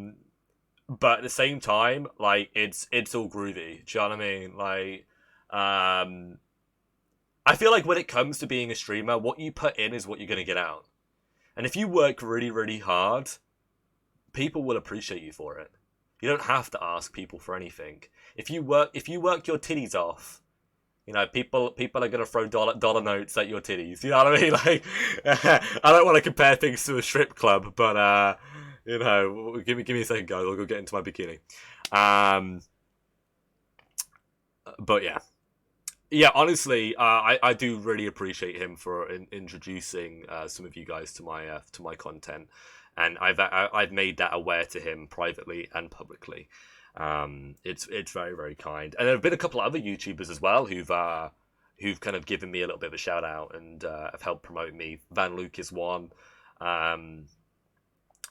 at the same time, it's all groovy. Do you know what I mean? I feel like when it comes to being a streamer, what you put in is what you're gonna get out. And if you work really, really hard, people will appreciate you for it. You don't have to ask people for anything. If you work your titties off, people are gonna throw dollar notes at your titties. You know what I mean? I don't want to compare things to a strip club, but give me a second, guys. I'll go get into my bikini. But yeah. Honestly, I do really appreciate him for introducing some of you guys to my content. And I've made that aware to him privately and publicly. It's very, very kind. And there have been a couple of other YouTubers as well who've kind of given me a little bit of a shout out and have helped promote me. Van Luke is one. And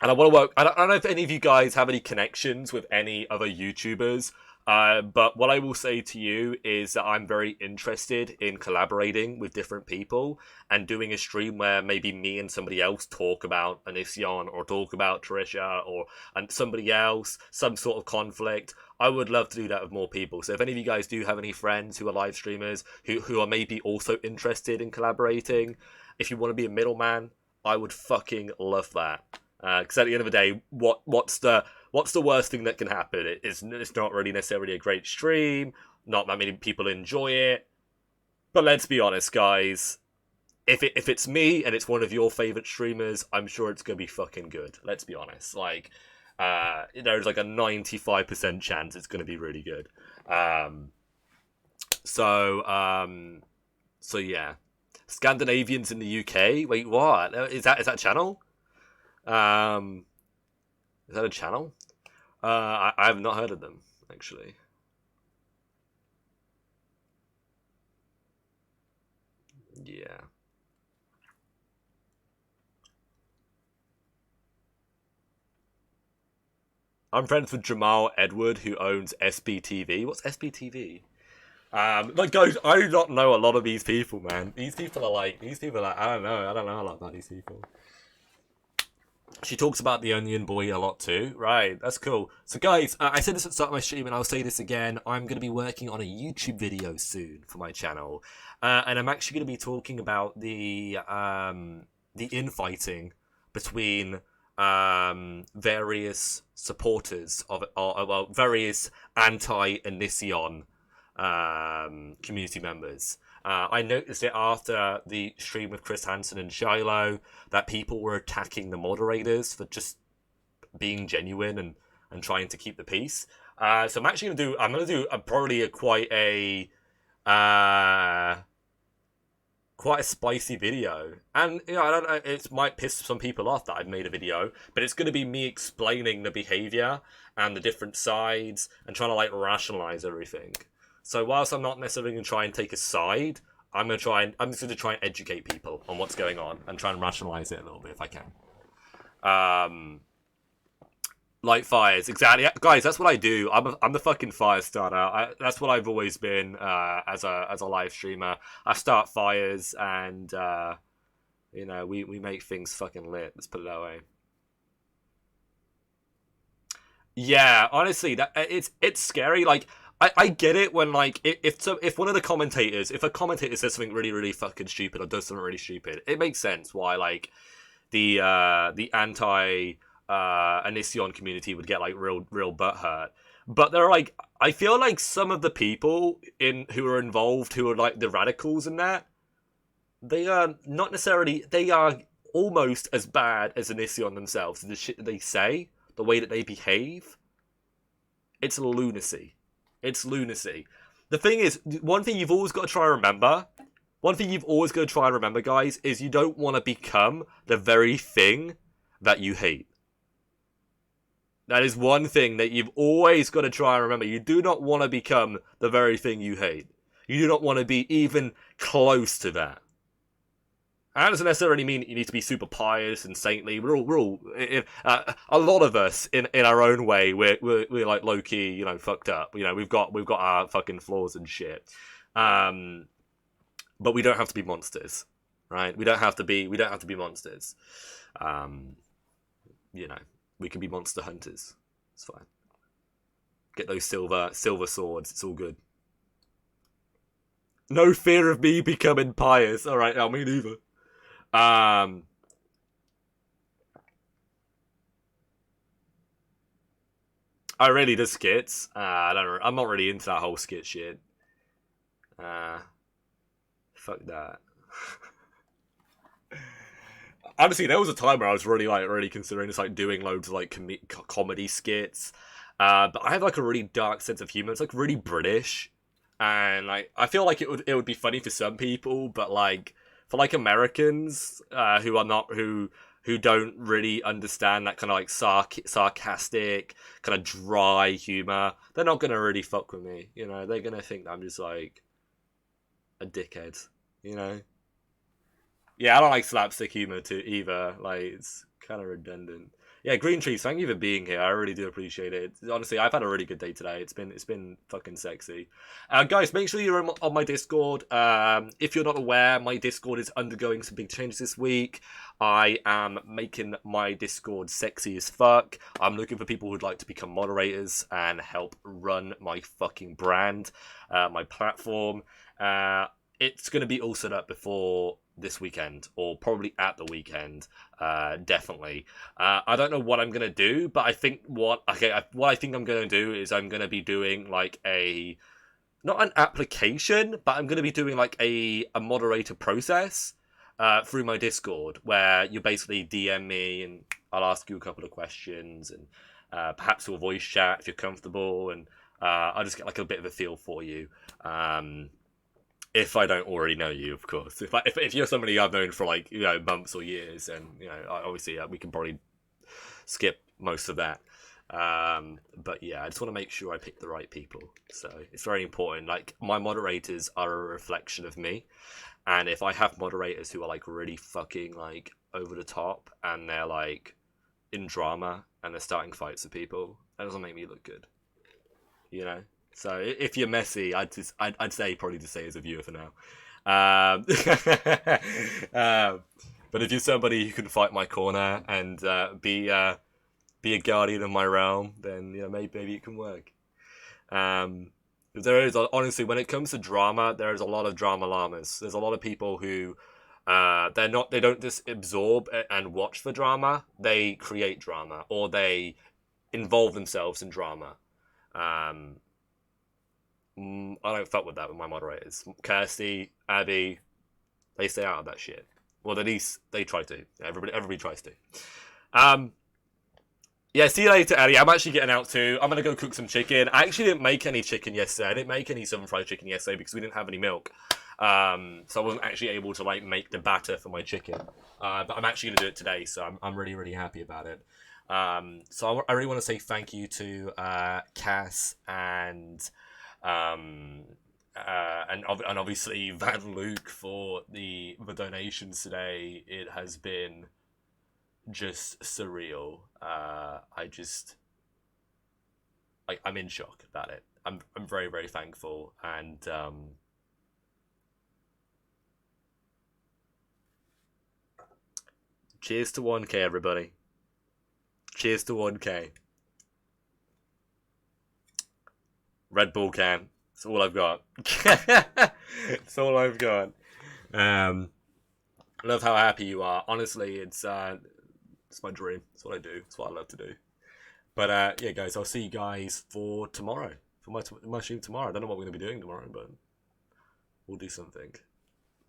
I want to work. I don't know if any of you guys have any connections with any other YouTubers. But what I will say to you is that I'm very interested in collaborating with different people and doing a stream where maybe me and somebody else talk about Onision or talk about Trisha and somebody else, some sort of conflict. I would love to do that with more people. So if any of you guys do have any friends who are live streamers who are maybe also interested in collaborating, if you want to be a middleman, I would fucking love that. Because at the end of the day, what's the worst thing that can happen? It's not really necessarily a great stream. Not that many people enjoy it. But let's be honest, guys. If it's me and it's one of your favorite streamers, I'm sure it's gonna be fucking good. Let's be honest. there's like a 95% chance it's going to be really good. So yeah, Scandinavians in the UK. Wait, what is that? Is that a channel? Is that a channel? I have not heard of them actually. Yeah. I'm friends with Jamal Edward, who owns SBTV. What's SBTV? Like, guys, I do not know a lot of these people, man. These people are like, I don't know a lot about these people. She talks about the Onion Boy a lot too. Right, that's cool. So, guys, I said this at the start of my stream, and I'll say this again. I'm going to be working on a YouTube video soon for my channel, and I'm actually going to be talking about the infighting between various supporters of, well, various anti-Onision community members. I noticed it after the stream with Chris Hansen and Shiloh that people were attacking the moderators for just being genuine and trying to keep the peace. So I'm actually gonna do probably quite a spicy video, and you know, I don't know, it might piss some people off that I've made a video, but it's going to be me explaining the behavior and the different sides and trying to like rationalize everything. So whilst I'm not necessarily going to try and take a side, I'm just going to try and educate people on what's going on and try and rationalize it a little bit if I can. Light fires, exactly, guys. That's what I do. I'm the fucking fire starter. That's what I've always been as a live streamer. I start fires, and you know, we make things fucking lit. Let's put it that way. Yeah, honestly, that it's scary. Like, I get it when like if one of the commentators, if a commentator says something really really fucking stupid or does something really stupid, it makes sense why like the anti Onision community would get like real butthurt. But they're like, I feel like some of the people who are involved, who are like the radicals in that, they are not necessarily, they are almost as bad as Onision themselves. The shit that they say, the way that they behave, it's lunacy. It's lunacy. The thing is, one thing you've always got to try and remember, guys, is you don't want to become the very thing that you hate. That is one thing that you've always got to try and remember. You do not want to become the very thing you hate. You do not want to be even close to that. And that doesn't necessarily mean that you need to be super pious and saintly. We're all a lot of us in our own way. We're like low-key, you know, fucked up. You know, we've got our fucking flaws and shit. But we don't have to be monsters, right? We don't have to be monsters. You know. We can be monster hunters. It's fine. Get those silver swords. It's all good. No fear of me becoming pious. All right, me neither. I really do skits. I'm not really into that whole skit shit. Fuck that. Honestly, there was a time where I was really considering just like doing loads of like comedy skits, but I have like a really dark sense of humor. It's like really British, and like I feel like it would be funny for some people, but like for like Americans who don't really understand that kind of like sarcastic kind of dry humor, they're not gonna really fuck with me. You know, they're gonna think I'm just like a dickhead. You know. Yeah, I don't like slapstick humor too either. Like, it's kind of redundant. Yeah, Green Trees, thank you for being here. I really do appreciate it. Honestly, I've had a really good day today. It's been fucking sexy. Guys, make sure you're on my Discord. If you're not aware, my Discord is undergoing some big changes this week. I am making my Discord sexy as fuck. I'm looking for people who'd like to become moderators and help run my fucking brand, my platform. It's going to be all set up before this weekend, or probably at the weekend, definitely. I don't know what I'm going to do, but I think what I think I'm going to do is I'm going to be doing like not an application, but I'm going to be doing like a moderator process through my Discord, where you basically DM me and I'll ask you a couple of questions, and perhaps we'll voice chat if you're comfortable, and I'll just get like a bit of a feel for you. If I don't already know you, of course. If you're somebody I've known for like, you know, months or years, and, you know, obviously we can probably skip most of that. But yeah, I just want to make sure I pick the right people. So it's very important. Like, my moderators are a reflection of me. And if I have moderators who are like really fucking like over the top, and they're like in drama, and they're starting fights with people, that doesn't make me look good. You know? So if you're messy, I'd say probably to stay as a viewer for now. But if you're somebody who can fight my corner and be a guardian of my realm, then, you know, maybe it can work. There is, honestly, when it comes to drama, there is a lot of drama llamas. There's a lot of people who they don't just absorb and watch the drama. They create drama, or they involve themselves in drama. I don't fuck with that with my moderators. Kirsty, Abby, they stay out of that shit. Well, at least they try to. Everybody tries to. Yeah, see you later, Abby. I'm actually getting out too. I'm gonna go cook some chicken. I actually didn't make any chicken yesterday. I didn't make any southern fried chicken yesterday because we didn't have any milk. So I wasn't actually able to like make the batter for my chicken. But I'm actually gonna do it today, so I'm really, really happy about it. So I really want to say thank you to Cass and obviously Van Luke for the donations today. It has been just surreal. I'm in shock about it. I'm very, very thankful, and cheers to 1K, everybody. Cheers to 1K. Red Bull can. That's all I've got. That's all I've got. Love how happy you are. Honestly, it's my dream. It's what I do. It's what I love to do. But yeah, guys, I'll see you guys for tomorrow. For my stream tomorrow. I don't know what we're going to be doing tomorrow, but we'll do something.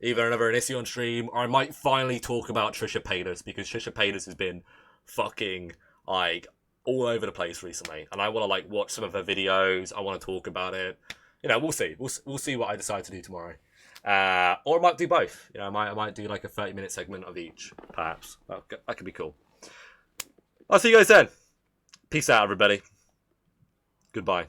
Either another Onision stream, or I might finally talk about Trisha Paytas, because Trisha Paytas has been fucking like all over the place recently, and I want to like watch some of her videos. I want to talk about it. You know, we'll see. We'll see what I decide to do tomorrow. Or I might do both. You know, I might do like a 30-minute segment of each, perhaps. That could be cool. I'll see you guys then. Peace out, everybody. Goodbye.